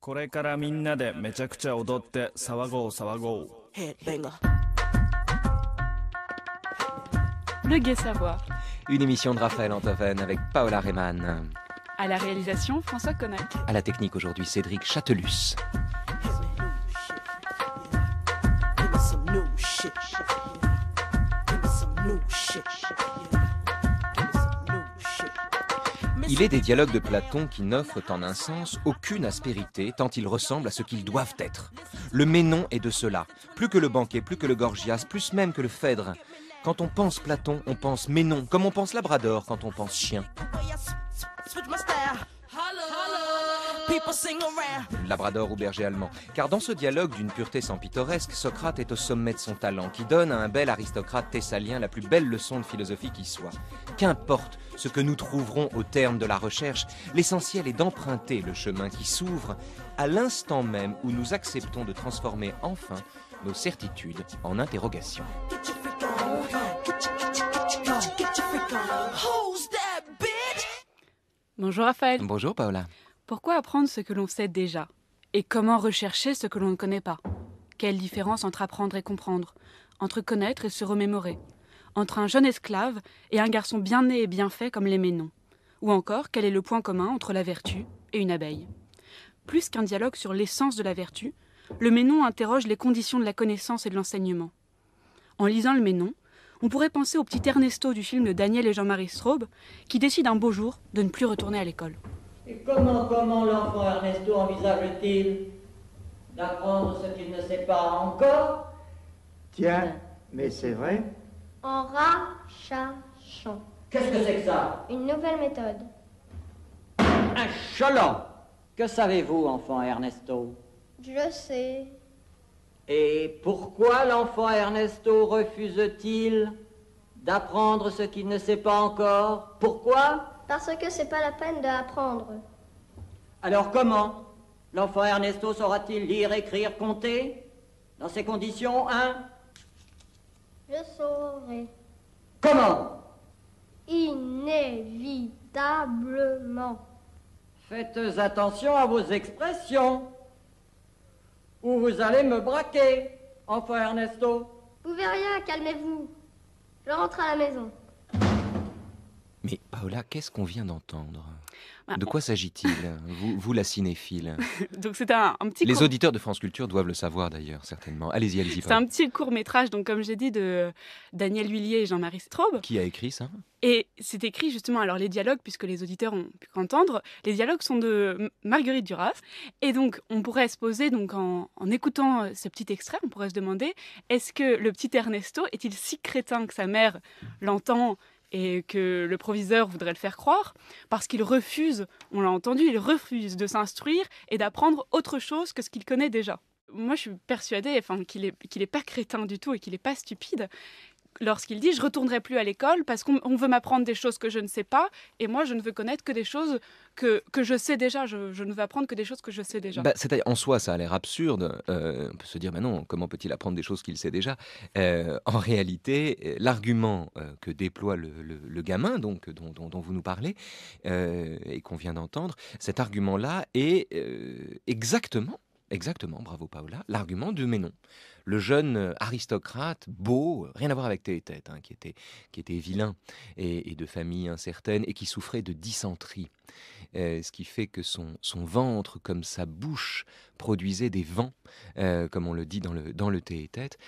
これからみんなでめちゃくちゃ踊って騒ごう騒ごう。Headbanger. Le Gai Savoir. Une émission de Raphaël Antoven avec Paola Rehmann. À la réalisation, François Connac. À la technique aujourd'hui, Cédric Châtelus. Give me some new shit. Give me some new shit. Give me some new shit. Il est des dialogues de Platon qui n'offrent en un sens aucune aspérité, tant ils ressemblent à ce qu'ils doivent être. Le Ménon est de cela, plus que le Banquet, plus que le Gorgias, plus même que le Phèdre. Quand on pense Platon, on pense Ménon, comme on pense Labrador quand on pense chien. Switch my style. People sing around. Labrador ou berger allemand. Car dans ce dialogue d'une pureté sans pittoresque, Socrate est au sommet de son talent, qui donne à un bel aristocrate thessalien la plus belle leçon de philosophie qui soit. Qu'importe ce que nous trouverons au terme de la recherche, l'essentiel est d'emprunter le chemin qui s'ouvre à l'instant même où nous acceptons de transformer enfin nos certitudes en interrogations. Get your freak on. Get your freak on. Who's that bitch? Bonjour Raphaël. Bonjour Paola. Pourquoi apprendre ce que l'on sait déjà? Et comment rechercher ce que l'on ne connaît pas? Quelle différence entre apprendre et comprendre? Entre connaître et se remémorer? Entre un jeune esclave et un garçon bien né et bien fait comme les Ménons? Ou encore, quel est le point commun entre la vertu et une abeille? Plus qu'un dialogue sur l'essence de la vertu, le Ménon interroge les conditions de la connaissance et de l'enseignement. En lisant le Ménon, on pourrait penser au petit Ernesto du film de Daniel et Jean-Marie Straub, qui décide un beau jour de ne plus retourner à l'école. Et comment l'enfant Ernesto envisage-t-il d'apprendre ce qu'il ne sait pas encore? Tiens, mais c'est vrai. En rachachant. Qu'est-ce que c'est que ça? Une nouvelle méthode. Un cholant! Que savez-vous, enfant Ernesto? Je sais. Et pourquoi l'enfant Ernesto refuse-t-il d'apprendre ce qu'il ne sait pas encore? Pourquoi? Parce que c'est pas la peine d'apprendre. Alors comment l'enfant Ernesto saura-t-il lire, écrire, compter? Dans ces conditions, hein? Je saurai. Comment? Inévitablement. Faites attention à vos expressions, ou vous allez me braquer, enfant Ernesto. Vous verrez rien, calmez-vous. Je rentre à la maison. Mais Paola, qu'est-ce qu'on vient d'entendre? Ah, De quoi s'agit-il, vous la cinéphile? Donc c'est un petit Les court... auditeurs de France Culture doivent le savoir d'ailleurs, certainement. Allez-y, C'est Paola. un petit court-métrage, donc comme j'ai dit, de Daniel Huillier et Jean-Marie Straub. Qui a écrit ça? Et c'est écrit justement, alors les dialogues, puisque les auditeurs ont pu entendre, les dialogues sont de Marguerite Duras. Et donc on pourrait se poser, donc en écoutant ce petit extrait, on pourrait se demander, est-ce que le petit Ernesto est-il si crétin que sa mère l'entend et que le proviseur voudrait le faire croire, parce qu'il refuse, on l'a entendu, il refuse de s'instruire et d'apprendre autre chose que ce qu'il connaît déjà. Moi, je suis persuadée qu'il est pas crétin du tout et qu'il n'est pas stupide lorsqu'il dit « je retournerai plus à l'école parce qu'on veut m'apprendre des choses que je ne sais pas et moi, je ne veux connaître que des choses que je sais déjà. Je ne veux apprendre que des choses que je sais déjà. » C'est-à-dire, en soi, ça a l'air absurde. On peut se dire, non, comment peut-il apprendre des choses qu'il sait déjà? En réalité, l'argument que déploie le gamin, donc, dont vous nous parlez, et qu'on vient d'entendre, cet argument-là est exactement, bravo Paola, l'argument de Ménon. Le jeune aristocrate, beau, rien à voir avec Théétète, qui était vilain et de famille incertaine et qui souffrait de dysenterie. Ce qui fait que son ventre, comme sa bouche, produisait des vents, comme on le dit dans le Théétète,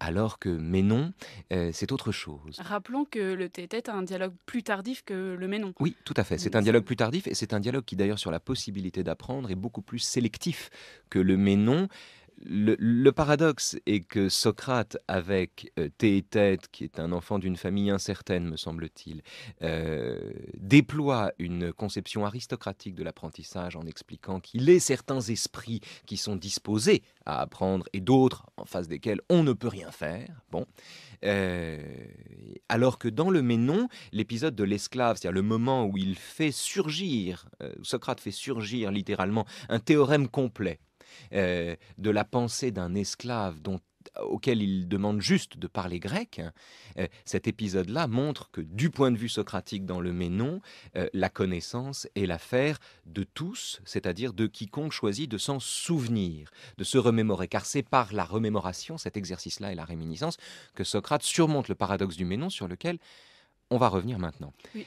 alors que Ménon, c'est autre chose. Rappelons que le Théétète a un dialogue plus tardif que le Ménon. Oui, tout à fait. C'est un dialogue plus tardif et c'est un dialogue qui, d'ailleurs, sur la possibilité d'apprendre, est beaucoup plus sélectif que le Ménon. Le paradoxe est que Socrate, avec Théétète, qui est un enfant d'une famille incertaine, me semble-t-il, déploie une conception aristocratique de l'apprentissage en expliquant qu'il est certains esprits qui sont disposés à apprendre et d'autres en face desquels on ne peut rien faire. Bon. Alors que dans le Ménon, l'épisode de l'esclave, c'est-à-dire le moment où il fait surgir, Socrate fait surgir littéralement un théorème complet, de la pensée d'un esclave dont auquel il demande juste de parler grec, cet épisode-là montre que du point de vue socratique dans le Ménon, la connaissance est l'affaire de tous, c'est-à-dire de quiconque choisit de s'en souvenir, de se remémorer, car c'est par la remémoration, cet exercice-là et la réminiscence, que Socrate surmonte le paradoxe du Ménon sur lequel on va revenir maintenant. Oui.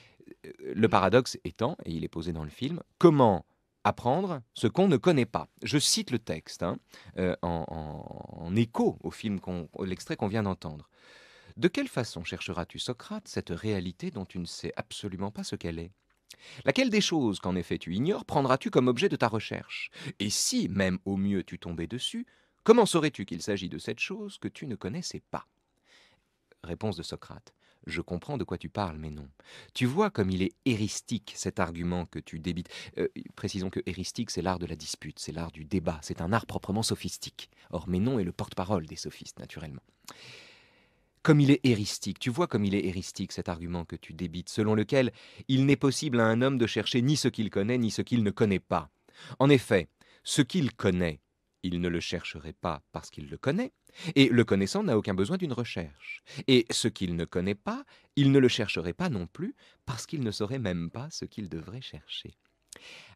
Le paradoxe étant, et il est posé dans le film, comment apprendre ce qu'on ne connaît pas. Je cite le texte en écho au film, l'extrait qu'on vient d'entendre. De quelle façon chercheras-tu, Socrate, cette réalité dont tu ne sais absolument pas ce qu'elle est ? Laquelle des choses qu'en effet tu ignores prendras-tu comme objet de ta recherche ? Et si, même au mieux, tu tombais dessus, comment saurais-tu qu'il s'agit de cette chose que tu ne connaissais pas ? Réponse de Socrate. Je comprends de quoi tu parles, mais non. Tu vois comme il est héristique, cet argument que tu débites. Précisons que héristique, c'est l'art de la dispute, c'est l'art du débat, c'est un art proprement sophistique. Or, Ménon est le porte-parole des sophistes, naturellement. Comme il est héristique, tu vois comme il est héristique, cet argument que tu débites, selon lequel il n'est possible à un homme de chercher ni ce qu'il connaît, ni ce qu'il ne connaît pas. En effet, ce qu'il connaît, il ne le chercherait pas parce qu'il le connaît, et le connaissant n'a aucun besoin d'une recherche. Et ce qu'il ne connaît pas, il ne le chercherait pas non plus parce qu'il ne saurait même pas ce qu'il devrait chercher.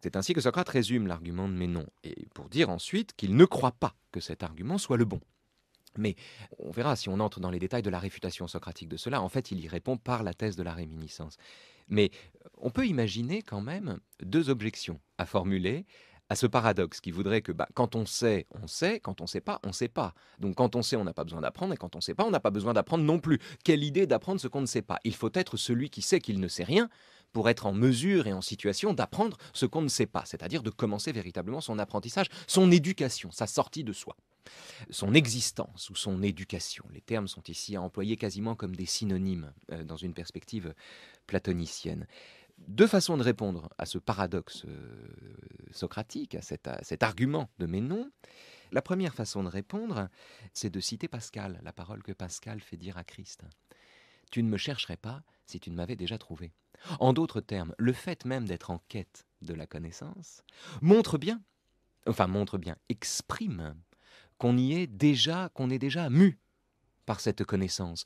C'est ainsi que Socrate résume l'argument de Ménon, et pour dire ensuite qu'il ne croit pas que cet argument soit le bon. Mais on verra si on entre dans les détails de la réfutation socratique de cela. En fait, il y répond par la thèse de la réminiscence. Mais on peut imaginer quand même deux objections à formuler à ce paradoxe qui voudrait que quand on sait, on sait, quand on ne sait pas, on ne sait pas. Donc quand on sait, on n'a pas besoin d'apprendre, et quand on ne sait pas, on n'a pas besoin d'apprendre non plus. Quelle idée d'apprendre ce qu'on ne sait pas ? Il faut être celui qui sait qu'il ne sait rien pour être en mesure et en situation d'apprendre ce qu'on ne sait pas, c'est-à-dire de commencer véritablement son apprentissage, son éducation, sa sortie de soi, son existence ou son éducation. Les termes sont ici à employer quasiment comme des synonymes dans une perspective platonicienne. Deux façons de répondre à ce paradoxe socratique, à cet argument de Ménon. La première façon de répondre, c'est de citer Pascal, la parole que Pascal fait dire à Christ. « Tu ne me chercherais pas si tu ne m'avais déjà trouvé. » En d'autres termes, le fait même d'être en quête de la connaissance exprime qu'on est déjà mu par cette connaissance,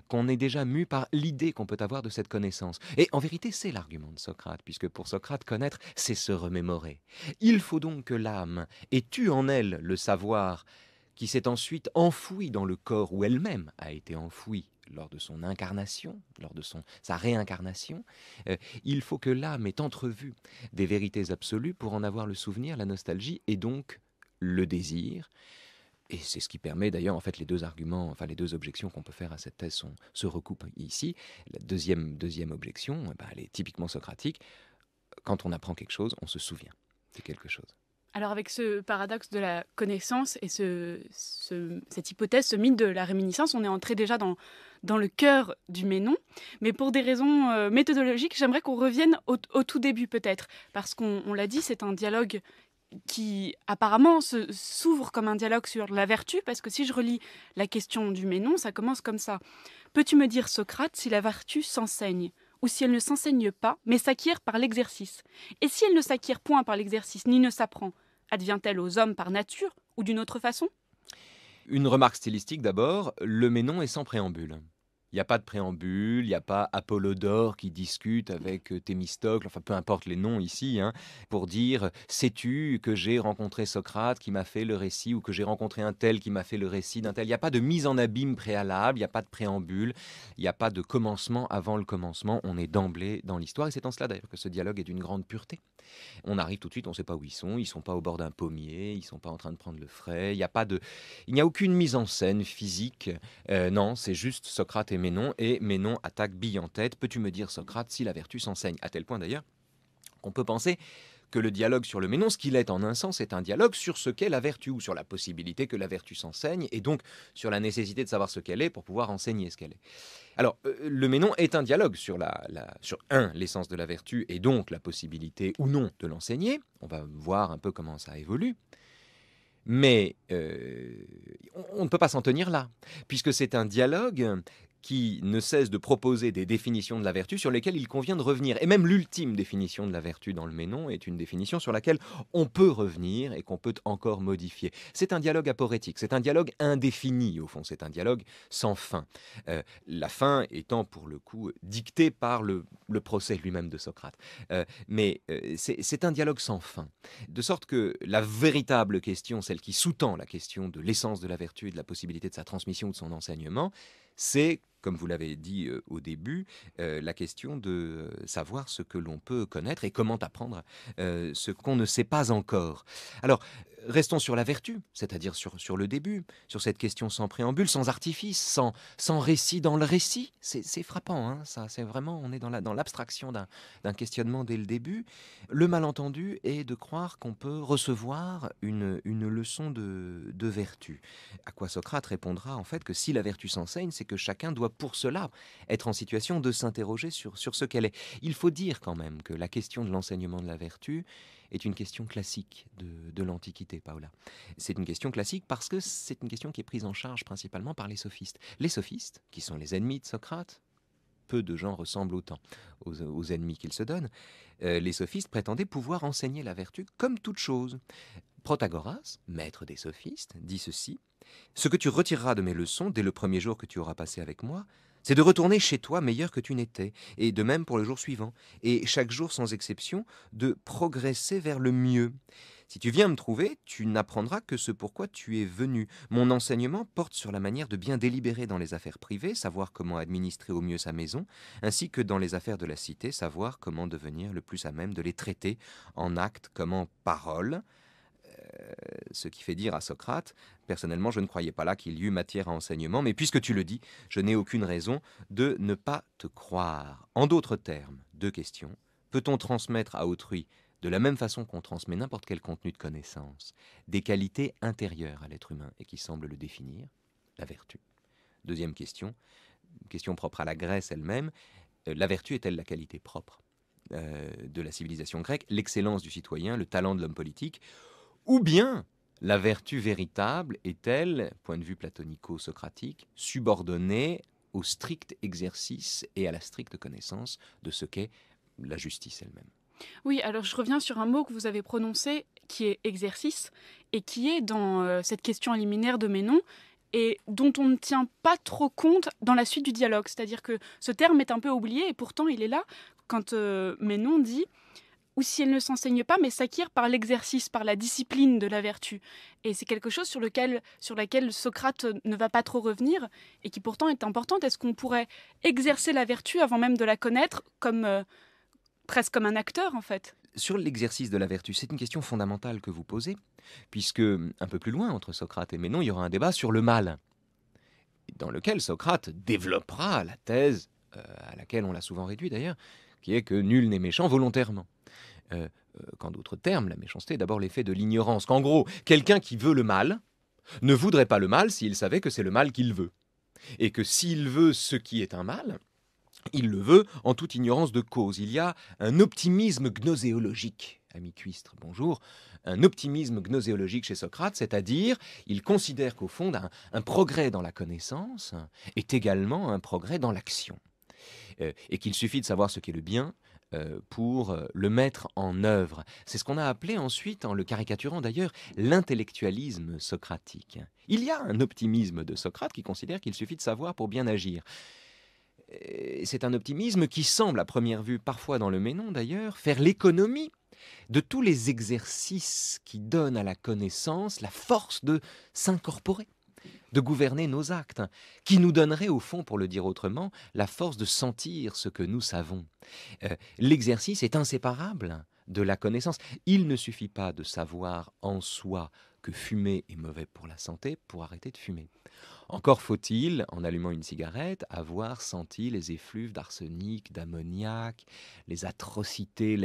qu'on est déjà mu par l'idée qu'on peut avoir de cette connaissance. Et en vérité, c'est l'argument de Socrate, puisque pour Socrate, connaître, c'est se remémorer. Il faut donc que l'âme ait eu en elle le savoir qui s'est ensuite enfoui dans le corps où elle-même a été enfouie lors de son incarnation, lors de sa réincarnation. Il faut que l'âme ait entrevu des vérités absolues pour en avoir le souvenir, la nostalgie et donc le désir. Et c'est ce qui permet d'ailleurs, en fait, les deux arguments, les deux objections qu'on peut faire à cette thèse se recoupent ici. La deuxième objection, elle est typiquement socratique. Quand on apprend quelque chose, on se souvient de quelque chose. Alors avec ce paradoxe de la connaissance et cette hypothèse, ce mythe de la réminiscence, on est entré déjà dans le cœur du Ménon. Mais pour des raisons méthodologiques, j'aimerais qu'on revienne au tout début peut-être. Parce qu'on l'a dit, c'est un dialogue qui apparemment s'ouvre comme un dialogue sur la vertu, parce que si je relis la question du Ménon, ça commence comme ça. « Peux-tu me dire, Socrate, si la vertu s'enseigne, ou si elle ne s'enseigne pas, mais s'acquiert par l'exercice ? Et si elle ne s'acquiert point par l'exercice, ni ne s'apprend, advient-elle aux hommes par nature, ou d'une autre façon ?» Une remarque stylistique d'abord, le Ménon est sans préambule. Il n'y a pas de préambule, il n'y a pas Apollodore qui discute avec Thémistocle, enfin peu importe les noms ici, pour dire « sais-tu que j'ai rencontré Socrate qui m'a fait le récit ou que j'ai rencontré un tel qui m'a fait le récit d'un tel ». Il n'y a pas de mise en abîme préalable, il n'y a pas de préambule, il n'y a pas de commencement avant le commencement, on est d'emblée dans l'histoire et c'est en cela d'ailleurs que ce dialogue est d'une grande pureté. On arrive tout de suite, on ne sait pas où ils sont pas au bord d'un pommier, ils ne sont pas en train de prendre le frais, il n'y a aucune mise en scène physique, non, c'est juste Socrate et Ménon attaque bille en tête. Peux-tu me dire, Socrate, si la vertu s'enseigne ? À tel point d'ailleurs qu'on peut penser que le dialogue sur le Ménon, ce qu'il est en un sens, est un dialogue sur ce qu'est la vertu, ou sur la possibilité que la vertu s'enseigne, et donc sur la nécessité de savoir ce qu'elle est pour pouvoir enseigner ce qu'elle est. Alors, le Ménon est un dialogue sur l'essence de la vertu, et donc la possibilité ou non de l'enseigner. On va voir un peu comment ça évolue. Mais on ne peut pas s'en tenir là, puisque c'est un dialogue qui ne cesse de proposer des définitions de la vertu sur lesquelles il convient de revenir. Et même l'ultime définition de la vertu dans le Ménon est une définition sur laquelle on peut revenir et qu'on peut encore modifier. C'est un dialogue aporétique, c'est un dialogue indéfini au fond, c'est un dialogue sans fin. La fin étant pour le coup dictée par le procès lui-même de Socrate. Mais c'est un dialogue sans fin. De sorte que la véritable question, celle qui sous-tend la question de l'essence de la vertu et de la possibilité de sa transmission ou de son enseignement, c'est, comme vous l'avez dit au début, la question de savoir ce que l'on peut connaître et comment apprendre ce qu'on ne sait pas encore. Alors, restons sur la vertu, c'est-à-dire sur le début, sur cette question sans préambule, sans artifice, sans récit dans le récit. C'est frappant, hein, ça, c'est vraiment, on est dans l'abstraction d'un questionnement dès le début. Le malentendu est de croire qu'on peut recevoir une leçon de vertu. À quoi Socrate répondra en fait que si la vertu s'enseigne, c'est que chacun doit pour cela être en situation de s'interroger sur ce qu'elle est. Il faut dire quand même que la question de l'enseignement de la vertu est une question classique de l'Antiquité, Paola. C'est une question classique parce que c'est une question qui est prise en charge principalement par les sophistes. Les sophistes, qui sont les ennemis de Socrate, peu de gens ressemblent autant aux ennemis qu'ils se donnent, les sophistes prétendaient pouvoir enseigner la vertu comme toute chose. Protagoras, maître des sophistes, dit ceci: « Ce que tu retireras de mes leçons dès le premier jour que tu auras passé avec moi, c'est de retourner chez toi meilleur que tu n'étais, et de même pour le jour suivant, et chaque jour sans exception, de progresser vers le mieux. Si tu viens me trouver, tu n'apprendras que ce pourquoi tu es venu. Mon enseignement porte sur la manière de bien délibérer dans les affaires privées, savoir comment administrer au mieux sa maison, ainsi que dans les affaires de la cité, savoir comment devenir le plus à même de les traiter en actes comme en paroles. » Ce qui fait dire à Socrate: personnellement, je ne croyais pas là qu'il y eût matière à enseignement, mais puisque tu le dis, je n'ai aucune raison de ne pas te croire. En d'autres termes, deux questions. Peut-on transmettre à autrui, de la même façon qu'on transmet n'importe quel contenu de connaissance, des qualités intérieures à l'être humain et qui semblent le définir, la vertu? Deuxième question propre à la Grèce elle-même, la vertu est-elle la qualité propre de la civilisation grecque, l'excellence du citoyen, le talent de l'homme politique? Ou bien la vertu véritable est-elle, point de vue platonico-socratique, subordonnée au strict exercice et à la stricte connaissance de ce qu'est la justice elle-même? Oui, alors je reviens sur un mot que vous avez prononcé, qui est exercice, et qui est dans cette question liminaire de Ménon, et dont on ne tient pas trop compte dans la suite du dialogue. C'est-à-dire que ce terme est un peu oublié, et pourtant il est là quand Ménon dit « ou si elle ne s'enseigne pas, mais s'acquiert par l'exercice, par la discipline de la vertu ». Et c'est quelque chose sur laquelle Socrate ne va pas trop revenir, et qui pourtant est importante. Est-ce qu'on pourrait exercer la vertu avant même de la connaître, presque comme un acteur, en fait? Sur l'exercice de la vertu, c'est une question fondamentale que vous posez, puisque un peu plus loin, entre Socrate et Ménon, il y aura un débat sur le mal, dans lequel Socrate développera la thèse, à laquelle on l'a souvent réduit d'ailleurs, qui est que nul n'est méchant volontairement. Qu'en d'autres termes, la méchanceté est d'abord l'effet de l'ignorance. Qu'en gros, quelqu'un qui veut le mal ne voudrait pas le mal s'il savait que c'est le mal qu'il veut. Et que s'il veut ce qui est un mal, il le veut en toute ignorance de cause. Il y a un optimisme gnoséologique, ami Cuistre, bonjour, un optimisme gnoséologique chez Socrate, c'est-à-dire il considère qu'au fond, un progrès dans la connaissance est également un progrès dans l'action. Et qu'il suffit de savoir ce qu'est le bien pour le mettre en œuvre. C'est ce qu'on a appelé ensuite, en le caricaturant d'ailleurs, l'intellectualisme socratique. Il y a un optimisme de Socrate qui considère qu'il suffit de savoir pour bien agir. C'est un optimisme qui semble, à première vue, parfois dans le Ménon d'ailleurs, faire l'économie de tous les exercices qui donnent à la connaissance la force de s'incorporer, de gouverner nos actes, qui nous donnerait au fond, pour le dire autrement, la force de sentir ce que nous savons. L'exercice est inséparable de la connaissance. Il ne suffit pas de savoir en soi que fumer est mauvais pour la santé pour arrêter de fumer. Encore faut-il, en allumant une cigarette, avoir senti les effluves d'arsenic, d'ammoniac, les atrocités,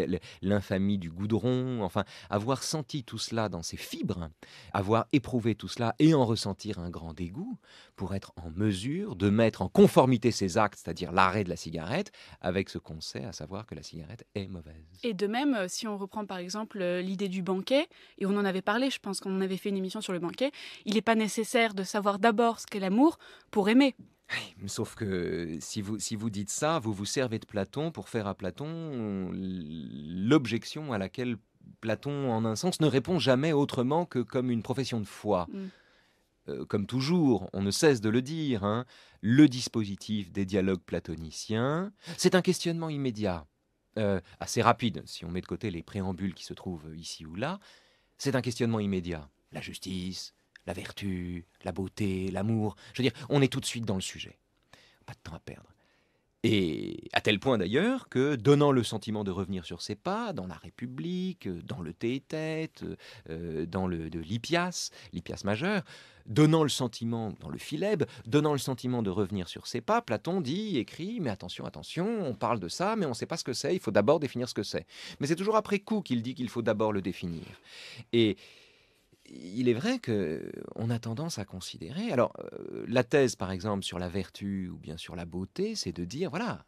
l'infamie du goudron, enfin, avoir senti tout cela dans ses fibres, avoir éprouvé tout cela et en ressentir un grand dégoût pour être en mesure de mettre en conformité ses actes, c'est-à-dire l'arrêt de la cigarette, avec ce qu'on sait, à savoir que la cigarette est mauvaise. Et de même, si on reprend par exemple l'idée du banquet, et on en avait parlé, je pense qu'on avait fait une émission sur le banquet, il n'est pas nécessaire de savoir d'abord ce qu'est l'amour pour aimer. Sauf que si vous dites ça, vous vous servez de Platon pour faire à Platon l'objection à laquelle Platon, en un sens, ne répond jamais autrement que comme une profession de foi. Comme toujours, on ne cesse de le dire, hein, le dispositif des dialogues platoniciens, c'est un questionnement immédiat, assez rapide, si on met de côté les préambules qui se trouvent ici ou là, c'est un questionnement immédiat. La justice, la vertu, la beauté, l'amour, je veux dire, on est tout de suite dans le sujet. Pas de temps à perdre. Et à tel point d'ailleurs que, donnant le sentiment de revenir sur ses pas, dans la République, dans le Théétète, dans de l'Hippias majeur, donnant le sentiment, dans le Philèbe, donnant le sentiment de revenir sur ses pas, Platon dit, écrit, mais attention, attention, on parle de ça, mais on ne sait pas ce que c'est, il faut d'abord définir ce que c'est. Mais c'est toujours après coup qu'il dit qu'il faut d'abord le définir. Et il est vrai qu'on a tendance à considérer... Alors, la thèse, par exemple, sur la vertu ou bien sur la beauté, c'est de dire, voilà,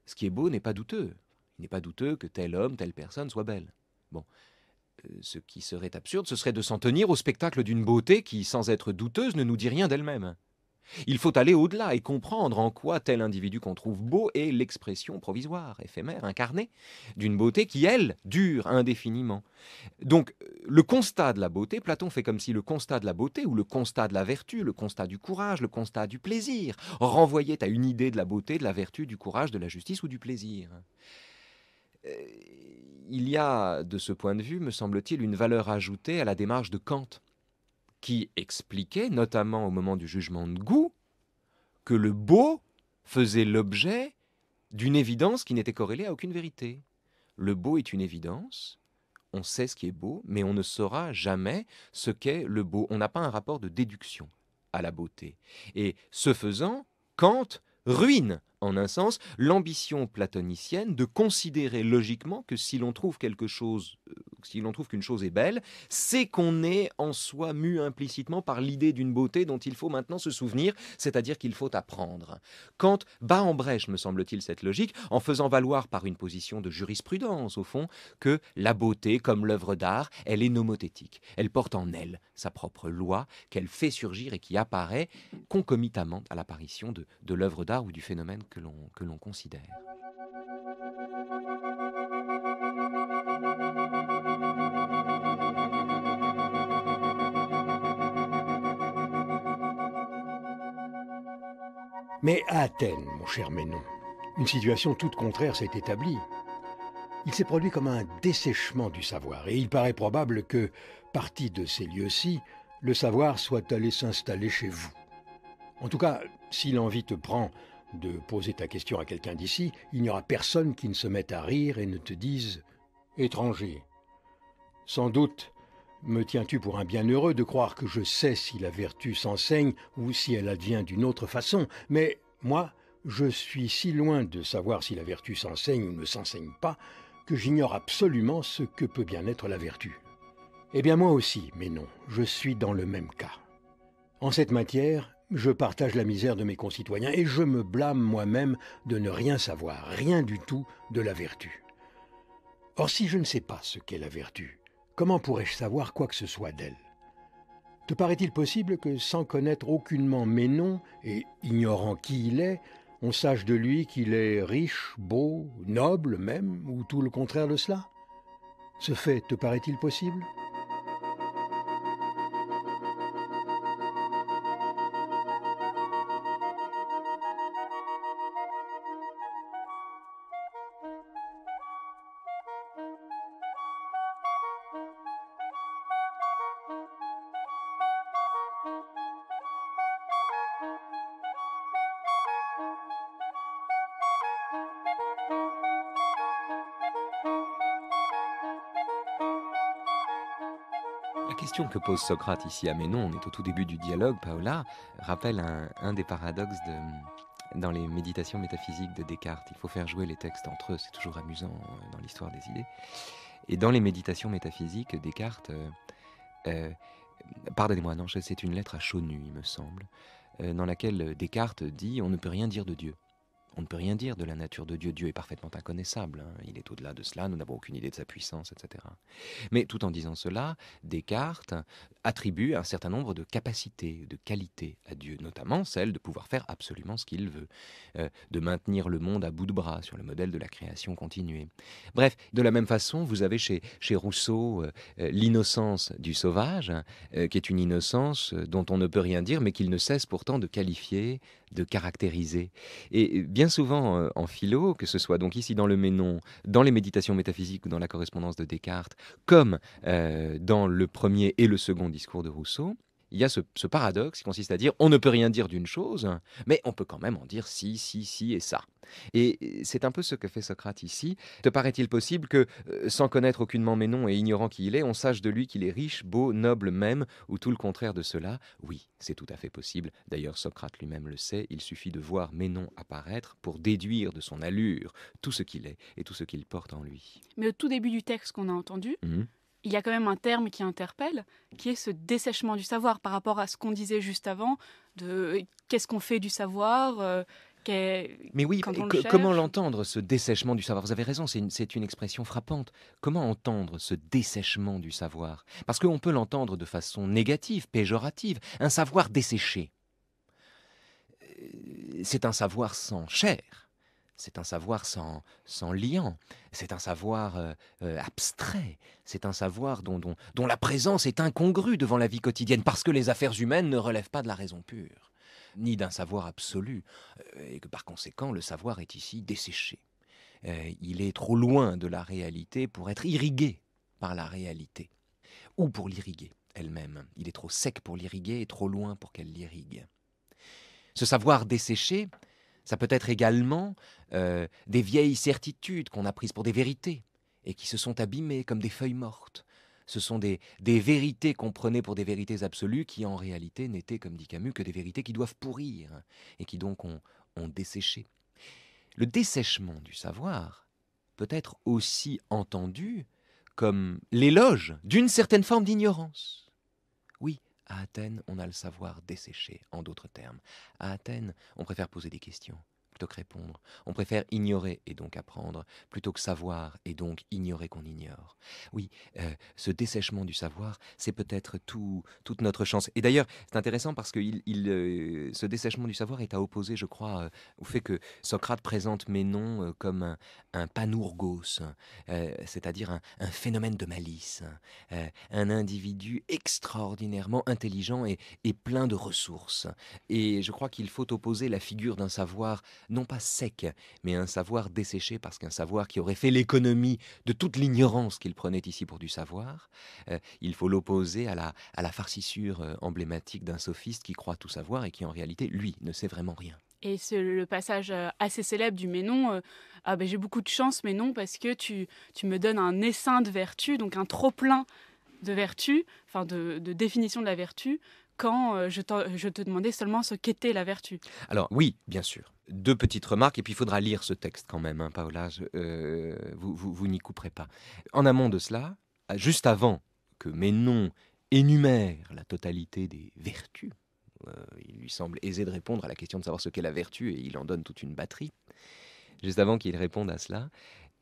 ce qui est beau n'est pas douteux. Il n'est pas douteux que tel homme, telle personne soit belle. Bon, ce qui serait absurde, ce serait de s'en tenir au spectacle d'une beauté qui, sans être douteuse, ne nous dit rien d'elle-même. Il faut aller au-delà et comprendre en quoi tel individu qu'on trouve beau est l'expression provisoire, éphémère, incarnée, d'une beauté qui, elle, dure indéfiniment. Donc, le constat de la beauté, Platon fait comme si le constat de la beauté, ou le constat de la vertu, le constat du courage, le constat du plaisir, renvoyait à une idée de la beauté, de la vertu, du courage, de la justice ou du plaisir. Il y a, de ce point de vue, me semble-t-il, une valeur ajoutée à la démarche de Kant, qui expliquait, notamment au moment du jugement de goût, que le beau faisait l'objet d'une évidence qui n'était corrélée à aucune vérité. Le beau est une évidence, on sait ce qui est beau, mais on ne saura jamais ce qu'est le beau. On n'a pas un rapport de déduction à la beauté. Et ce faisant, Kant ruine, en un sens, l'ambition platonicienne de considérer logiquement que si l'on trouve quelque chose, si l'on trouve qu'une chose est belle, c'est qu'on est en soi mu implicitement par l'idée d'une beauté dont il faut maintenant se souvenir, c'est-à-dire qu'il faut apprendre. Kant bat en brèche, me semble-t-il, cette logique, en faisant valoir par une position de jurisprudence, au fond, que la beauté, comme l'œuvre d'art, elle est nomothétique. Elle porte en elle sa propre loi, qu'elle fait surgir et qui apparaît concomitamment à l'apparition de l'œuvre d'art ou du phénomène que l'on considère. Mais à Athènes, mon cher Ménon, une situation toute contraire s'est établie. Il s'est produit comme un dessèchement du savoir, et il paraît probable que, parti de ces lieux-ci, le savoir soit allé s'installer chez vous. En tout cas, si l'envie te prend de poser ta question à quelqu'un d'ici, il n'y aura personne qui ne se mette à rire et ne te dise « étranger ». Sans doute me tiens-tu pour un bienheureux de croire que je sais si la vertu s'enseigne ou si elle advient d'une autre façon, mais moi, je suis si loin de savoir si la vertu s'enseigne ou ne s'enseigne pas, que j'ignore absolument ce que peut bien être la vertu. Eh bien moi aussi, mais non, je suis dans le même cas. En cette matière, je partage la misère de mes concitoyens et je me blâme moi-même de ne rien savoir, rien du tout de la vertu. Or, si je ne sais pas ce qu'est la vertu, comment pourrais-je savoir quoi que ce soit d'elle? Te paraît-il possible que, sans connaître aucunement Ménon et ignorant qui il est, on sache de lui qu'il est riche, beau, noble même, ou tout le contraire de cela? Ce fait te paraît-il possible? La question que pose Socrate ici à Ménon, on est au tout début du dialogue, Paola, rappelle un des paradoxes dans les méditations métaphysiques de Descartes. Il faut faire jouer les textes entre eux, c'est toujours amusant dans l'histoire des idées. Et dans les méditations métaphysiques, Descartes, pardonnez-moi, non, c'est une lettre à Chaunu, il me semble, dans laquelle Descartes dit « on ne peut rien dire de Dieu ». On ne peut rien dire de la nature de Dieu. Dieu est parfaitement inconnaissable, hein. Il est au-delà de cela, nous n'avons aucune idée de sa puissance, etc. Mais tout en disant cela, Descartes attribue un certain nombre de capacités, de qualités à Dieu, notamment celle de pouvoir faire absolument ce qu'il veut, de maintenir le monde à bout de bras sur le modèle de la création continuée. Bref, de la même façon, vous avez chez Rousseau l'innocence du sauvage, qui est une innocence dont on ne peut rien dire, mais qu'il ne cesse pourtant de qualifier, de caractériser. Et bien souvent en philo, que ce soit donc ici dans le Ménon, dans les méditations métaphysiques ou dans la correspondance de Descartes, comme dans le premier et le second discours de Rousseau, il y a ce paradoxe qui consiste à dire on ne peut rien dire d'une chose, mais on peut quand même en dire si et ça. Et c'est un peu ce que fait Socrate ici. Te paraît-il possible que, sans connaître aucunement Ménon et ignorant qui il est, on sache de lui qu'il est riche, beau, noble même, ou tout le contraire de cela? Oui, c'est tout à fait possible. D'ailleurs, Socrate lui-même le sait, il suffit de voir Ménon apparaître pour déduire de son allure tout ce qu'il est et tout ce qu'il porte en lui. Mais au tout début du texte qu'on a entendu, il y a quand même un terme qui interpelle, qui est ce dessèchement du savoir par rapport à ce qu'on disait juste avant, de qu'est-ce qu'on fait du savoir, mais oui, quand on comment l'entendre, ce dessèchement du savoir? Vous avez raison, c'est une expression frappante. Comment entendre ce dessèchement du savoir? Parce qu'on peut l'entendre de façon négative, péjorative, un savoir desséché. C'est un savoir sans chair, c'est un savoir sans liant, c'est un savoir abstrait, c'est un savoir dont la présence est incongrue devant la vie quotidienne, parce que les affaires humaines ne relèvent pas de la raison pure, ni d'un savoir absolu, et que par conséquent le savoir est ici desséché. Il est trop loin de la réalité pour être irrigué par la réalité, ou pour l'irriguer elle-même. Il est trop sec pour l'irriguer et trop loin pour qu'elle l'irrigue. Ce savoir desséché, ça peut être également des vieilles certitudes qu'on a prises pour des vérités et qui se sont abîmées comme des feuilles mortes. Ce sont des vérités qu'on prenait pour des vérités absolues qui en réalité n'étaient, comme dit Camus, que des vérités qui doivent pourrir et qui donc ont desséché. Le dessèchement du savoir peut être aussi entendu comme l'éloge d'une certaine forme d'ignorance. Oui, à Athènes, on a le savoir desséché, en d'autres termes. À Athènes, on préfère poser des questions plutôt que répondre. On préfère ignorer et donc apprendre, plutôt que savoir et donc ignorer qu'on ignore. Oui, ce dessèchement du savoir, c'est peut-être toute notre chance. Et d'ailleurs, c'est intéressant parce que ce dessèchement du savoir est à opposer, je crois, au fait que Socrate présente Ménon comme un panourgos, c'est-à-dire un phénomène de malice, un individu extraordinairement intelligent et plein de ressources. Et je crois qu'il faut opposer la figure d'un savoir non pas sec, mais un savoir desséché, parce qu'un savoir qui aurait fait l'économie de toute l'ignorance qu'il prenait ici pour du savoir, il faut l'opposer à la farcissure emblématique d'un sophiste qui croit tout savoir et qui en réalité, lui, ne sait vraiment rien. Et c'est le passage assez célèbre du Ménon, j'ai beaucoup de chance Ménon parce que tu me donnes un essaim de vertu, donc un trop-plein de vertu, enfin de définition de la vertu, quand je te demandais seulement ce qu'était la vertu. Alors oui, bien sûr. 2 petites remarques, et puis il faudra lire ce texte quand même, hein, Paola, vous n'y couperez pas. En amont de cela, juste avant que Ménon énumère la totalité des vertus, il lui semble aisé de répondre à la question de savoir ce qu'est la vertu, et il en donne toute une batterie. Juste avant qu'il réponde à cela,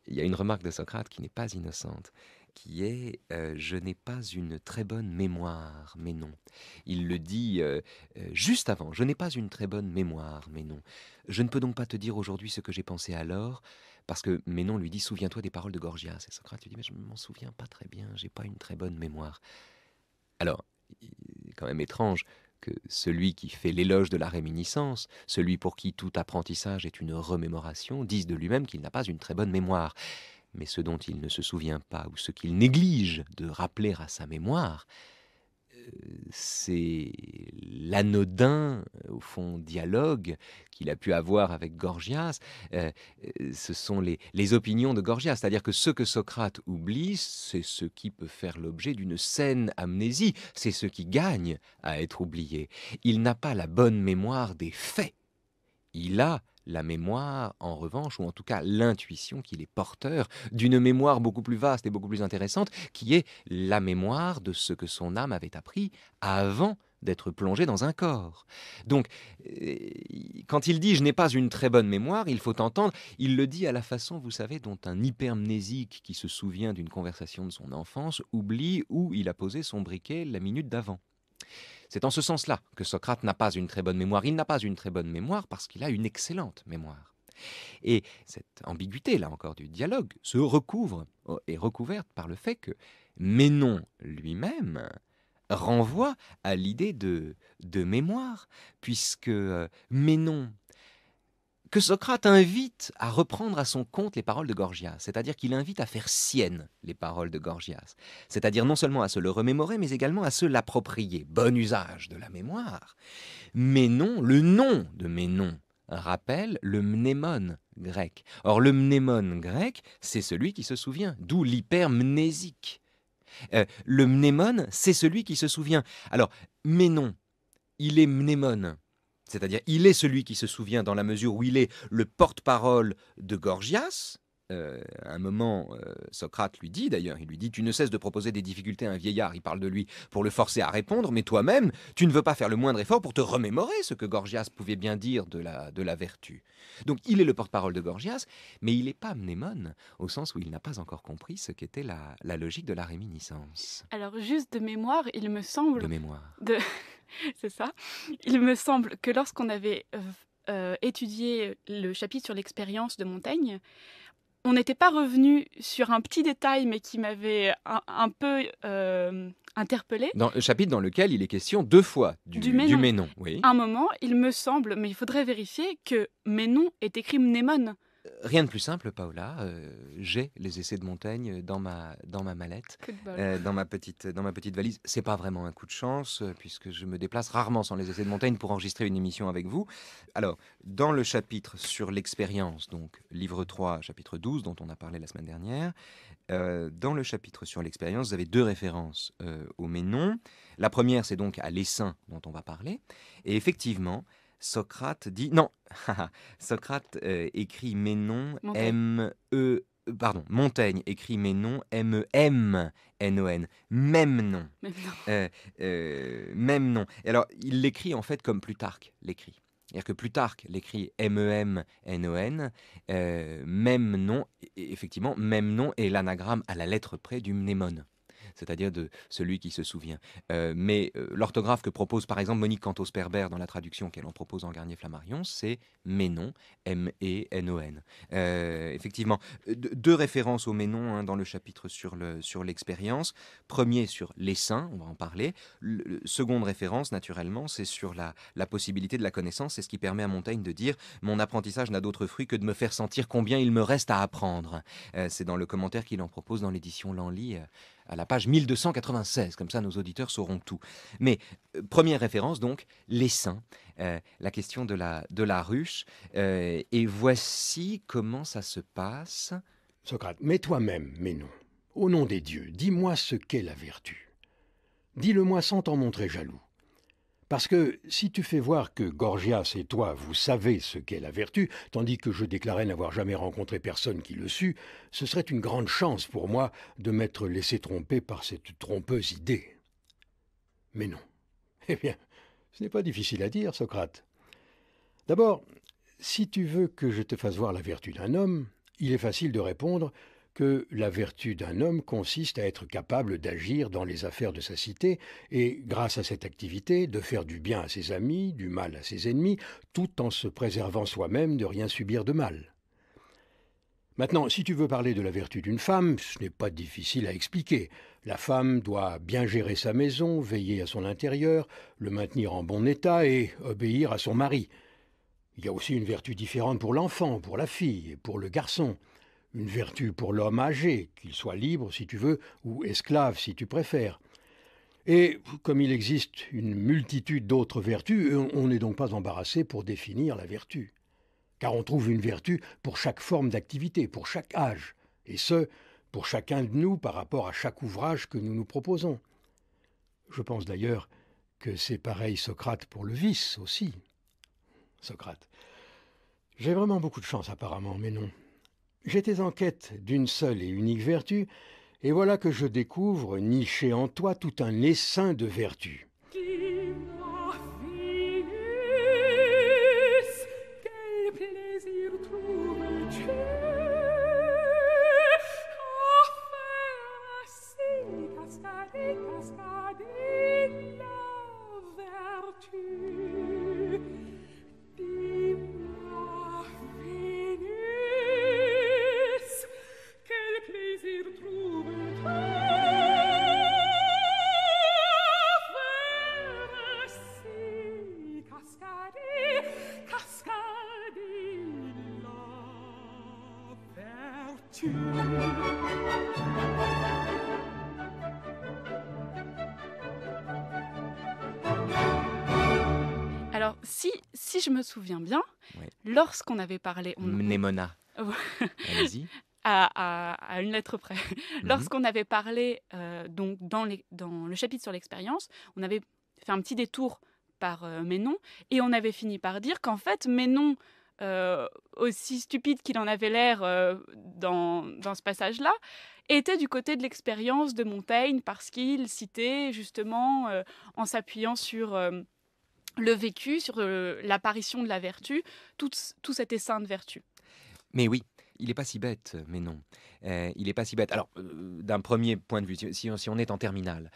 il y a une remarque de Socrate qui n'est pas innocente, qui est « je n'ai pas une très bonne mémoire, Ménon ». Il le dit juste avant « je n'ai pas une très bonne mémoire, Ménon ». Je ne peux donc pas te dire aujourd'hui ce que j'ai pensé alors, parce que Ménon lui dit « souviens-toi des paroles de Gorgias ». Et Socrate lui dit « mais je ne m'en souviens pas très bien, j'ai pas une très bonne mémoire ». Alors, il est quand même étrange que celui qui fait l'éloge de la réminiscence, celui pour qui tout apprentissage est une remémoration, dise de lui-même qu'il n'a pas une très bonne mémoire. Mais ce dont il ne se souvient pas, ou ce qu'il néglige de rappeler à sa mémoire, c'est l'anodin, au fond, dialogue qu'il a pu avoir avec Gorgias. Ce sont les opinions de Gorgias, c'est-à-dire que ce que Socrate oublie, c'est ce qui peut faire l'objet d'une saine amnésie, c'est ce qui gagne à être oublié. Il n'a pas la bonne mémoire des faits, il a la mémoire, en revanche, ou en tout cas l'intuition qu'il est porteur d'une mémoire beaucoup plus vaste et beaucoup plus intéressante, qui est la mémoire de ce que son âme avait appris avant d'être plongé dans un corps. Donc, quand il dit « je n'ai pas une très bonne mémoire », il faut entendre, il le dit à la façon, vous savez, dont un hypermnésique qui se souvient d'une conversation de son enfance oublie où il a posé son briquet la minute d'avant. C'est en ce sens-là que Socrate n'a pas une très bonne mémoire. Il n'a pas une très bonne mémoire parce qu'il a une excellente mémoire. Et cette ambiguïté, là encore, du dialogue est recouverte par le fait que Ménon lui-même renvoie à l'idée de mémoire, puisque Ménon, que Socrate invite à reprendre à son compte les paroles de Gorgias, c'est-à-dire qu'il invite à faire siennes les paroles de Gorgias, c'est-à-dire non seulement à se le remémorer, mais également à se l'approprier. Bon usage de la mémoire. Ménon, le nom de Ménon, rappelle le mnémone grec. Or, le mnémone grec, c'est celui qui se souvient, d'où l'hypermnésique. Le mnémone, c'est celui qui se souvient. Alors, Ménon, il est mnémone, c'est-à-dire il est celui qui se souvient dans la mesure où il est le porte-parole de Gorgias. À un moment, Socrate lui dit d'ailleurs, il lui dit « Tu ne cesses de proposer des difficultés à un vieillard », il parle de lui, pour le forcer à répondre, mais toi-même, tu ne veux pas faire le moindre effort pour te remémorer ce que Gorgias pouvait bien dire de la vertu. Donc il est le porte-parole de Gorgias, mais il n'est pas mnémone, au sens où il n'a pas encore compris ce qu'était la logique de la réminiscence. Alors juste de mémoire, il me semble... De mémoire. C'est ça. Il me semble que lorsqu'on avait étudié le chapitre sur l'expérience de Montaigne, on n'était pas revenu sur un petit détail, mais qui m'avait un peu interpellée. Dans le chapitre dans lequel il est question 2 fois du Ménon. Oui. À un moment, il me semble, mais il faudrait vérifier, que Ménon est écrit mnémone. Rien de plus simple, Paola. J'ai les essais de Montaigne dans ma mallette, dans ma petite valise. C'est pas vraiment un coup de chance, puisque je me déplace rarement sans les essais de Montaigne pour enregistrer une émission avec vous. Alors, dans le chapitre sur l'expérience, donc livre 3, chapitre 12, dont on a parlé la semaine dernière, dans le chapitre sur l'expérience, vous avez 2 références au Ménon. La première, c'est donc à l'essaim dont on va parler. Et effectivement, Socrate dit... Non, Socrate écrit Ménon, Montaigne écrit Ménon, M-E-M-N-O-N, même nom. Même nom. Et alors, il l'écrit en fait comme Plutarque l'écrit. C'est-à-dire que Plutarque l'écrit M-E-M-N-O-N, même nom, effectivement, même nom est l'anagramme à la lettre près du mnémone, c'est-à-dire de celui qui se souvient. Mais l'orthographe que propose par exemple Monique Cantos-Perber dans la traduction qu'elle en propose en Garnier-Flammarion, c'est Ménon, M-E-N-O-N. Effectivement, 2 références au Ménon dans le chapitre sur l'expérience. Premier sur l'essaim, on va en parler. Seconde référence, naturellement, c'est sur la possibilité de la connaissance. C'est ce qui permet à Montaigne de dire « Mon apprentissage n'a d'autre fruit que de me faire sentir combien il me reste à apprendre ». C'est dans le commentaire qu'il en propose dans l'édition Lanly, à la page 1296, comme ça nos auditeurs sauront tout. Mais première référence donc, l'essaim, la question de la ruche, et voici comment ça se passe. Socrate, mais toi-même, Ménon, au nom des dieux, dis-moi ce qu'est la vertu. Dis-le-moi sans t'en montrer jaloux. Parce que si tu fais voir que Gorgias et toi, vous savez ce qu'est la vertu, tandis que je déclarais n'avoir jamais rencontré personne qui le sût, ce serait une grande chance pour moi de m'être laissé tromper par cette trompeuse idée. Mais non. Eh bien, ce n'est pas difficile à dire, Socrate. D'abord, si tu veux que je te fasse voir la vertu d'un homme, il est facile de répondre que la vertu d'un homme consiste à être capable d'agir dans les affaires de sa cité et, grâce à cette activité, de faire du bien à ses amis, du mal à ses ennemis, tout en se préservant soi-même de rien subir de mal. Maintenant, si tu veux parler de la vertu d'une femme, ce n'est pas difficile à expliquer. La femme doit bien gérer sa maison, veiller à son intérieur, le maintenir en bon état et obéir à son mari. Il y a aussi une vertu différente pour l'enfant, pour la fille et pour le garçon. Une vertu pour l'homme âgé, qu'il soit libre si tu veux, ou esclave si tu préfères. Et comme il existe une multitude d'autres vertus, on n'est donc pas embarrassé pour définir la vertu. Car on trouve une vertu pour chaque forme d'activité, pour chaque âge, et ce, pour chacun de nous par rapport à chaque ouvrage que nous nous proposons. Je pense d'ailleurs que c'est pareil, Socrate, pour le vice aussi. Socrate. J'ai vraiment beaucoup de chance apparemment, mais non. J'étais en quête d'une seule et unique vertu, et voilà que je découvre, niché en toi, tout un essaim de vertus. Alors, si je me souviens bien, Ouais. lorsqu'on avait parlé, Mnémona. Allez-y. à une lettre près, Mhm. lorsqu'on avait parlé donc dans le chapitre sur l'expérience, on avait fait un petit détour par Ménon et on avait fini par dire qu'en fait Ménon, aussi stupide qu'il en avait l'air dans ce passage-là, était du côté de l'expérience de Montaigne parce qu'il citait justement en s'appuyant sur le vécu, sur l'apparition de la vertu, tout cet essaim de vertu. Mais oui, il n'est pas si bête, mais non. Il n'est pas si bête. Alors, d'un premier point de vue, si on est en terminale,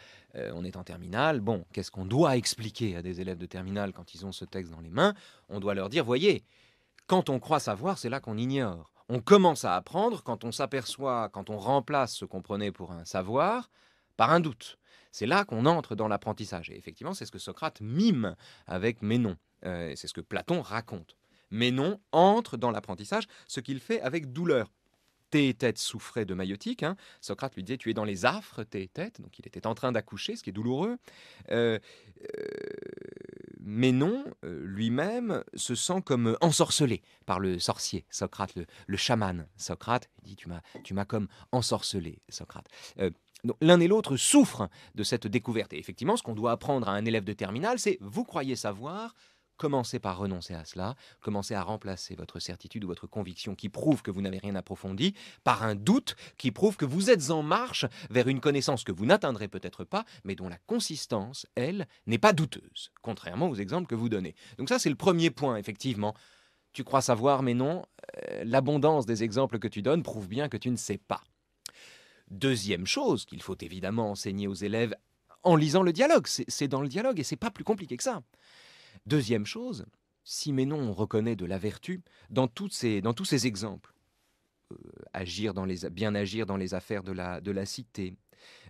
bon, qu'est-ce qu'on doit expliquer à des élèves de terminale quand ils ont ce texte dans les mains? On doit leur dire, voyez, quand on croit savoir, c'est là qu'on ignore. On commence à apprendre quand on s'aperçoit, quand on remplace ce qu'on prenait pour un savoir par un doute. C'est là qu'on entre dans l'apprentissage. Et effectivement, c'est ce que Socrate mime avec Ménon. C'est ce que Platon raconte. Ménon entre dans l'apprentissage, ce qu'il fait avec douleur. Théétète souffrait de maïotique. Socrate lui disait, tu es dans les affres, Théétète. Donc il était en train d'accoucher, ce qui est douloureux. Ménon, lui-même, se sent comme ensorcelé par le sorcier, Socrate, le chaman. Socrate, il dit, tu m'as comme ensorcelé, Socrate. Donc, l'un et l'autre souffrent de cette découverte. Et effectivement, ce qu'on doit apprendre à un élève de terminale, c'est, vous croyez savoir, commencez par renoncer à cela, commencez à remplacer votre certitude ou votre conviction qui prouve que vous n'avez rien approfondi par un doute qui prouve que vous êtes en marche vers une connaissance que vous n'atteindrez peut-être pas, mais dont la consistance, elle, n'est pas douteuse, contrairement aux exemples que vous donnez. Donc ça, c'est le premier point, effectivement. Tu crois savoir, mais non, l'abondance des exemples que tu donnes prouve bien que tu ne sais pas. Deuxième chose qu'il faut évidemment enseigner aux élèves en lisant le dialogue, c'est dans le dialogue et c'est pas plus compliqué que ça. Deuxième chose, si Ménon reconnaît de la vertu dans tous ces exemples, bien agir dans les affaires de la cité,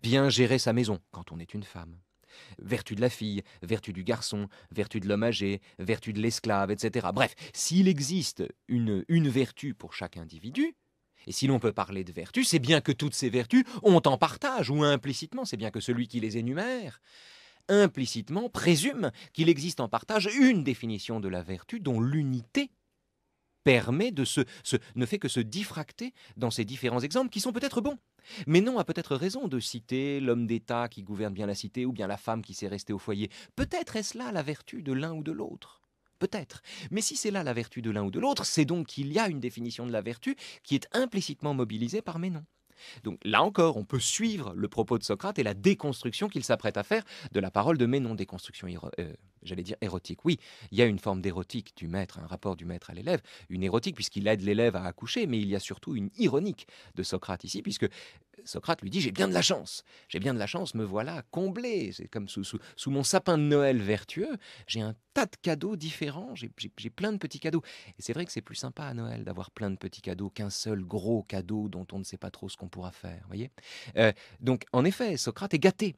bien gérer sa maison quand on est une femme, vertu de la fille, vertu du garçon, vertu de l'homme âgé, vertu de l'esclave, etc. Bref, s'il existe une vertu pour chaque individu, et si l'on peut parler de vertu, c'est bien que toutes ces vertus ont en partage, ou implicitement, c'est bien que celui qui les énumère implicitement présume qu'il existe en partage une définition de la vertu dont l'unité permet ne fait que se diffracter dans ces différents exemples qui sont peut-être bons. Ménon a peut-être raison de citer l'homme d'État qui gouverne bien la cité ou bien la femme qui s'est restée au foyer. Peut-être est-ce là la vertu de l'un ou de l'autre. Peut-être. Mais si c'est là la vertu de l'un ou de l'autre, c'est donc qu'il y a une définition de la vertu qui est implicitement mobilisée par Ménon. Donc là encore, on peut suivre le propos de Socrate et la déconstruction qu'il s'apprête à faire de la parole de Ménon, déconstruction érotique. Oui, il y a une forme d'érotique du maître, un rapport du maître à l'élève, une érotique puisqu'il aide l'élève à accoucher, mais il y a surtout une ironique de Socrate ici, puisque Socrate lui dit « j'ai bien de la chance, me voilà comblé, c'est comme sous mon sapin de Noël vertueux, j'ai un tas de cadeaux différents, j'ai plein de petits cadeaux. » Et c'est vrai que c'est plus sympa à Noël d'avoir plein de petits cadeaux qu'un seul gros cadeau dont on ne sait pas trop ce qu'on pourra faire, voyez. Donc en effet, Socrate est gâté.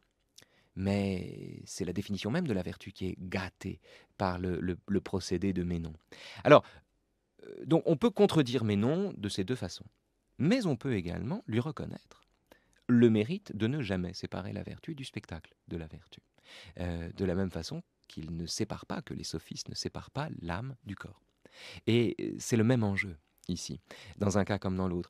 Mais c'est la définition même de la vertu qui est gâtée par le procédé de Ménon. Alors, donc on peut contredire Ménon de ces deux façons. Mais on peut également lui reconnaître le mérite de ne jamais séparer la vertu du spectacle de la vertu. De la même façon qu'il ne sépare pas, que les sophistes ne séparent pas l'âme du corps. Et c'est le même enjeu ici, dans un cas comme dans l'autre.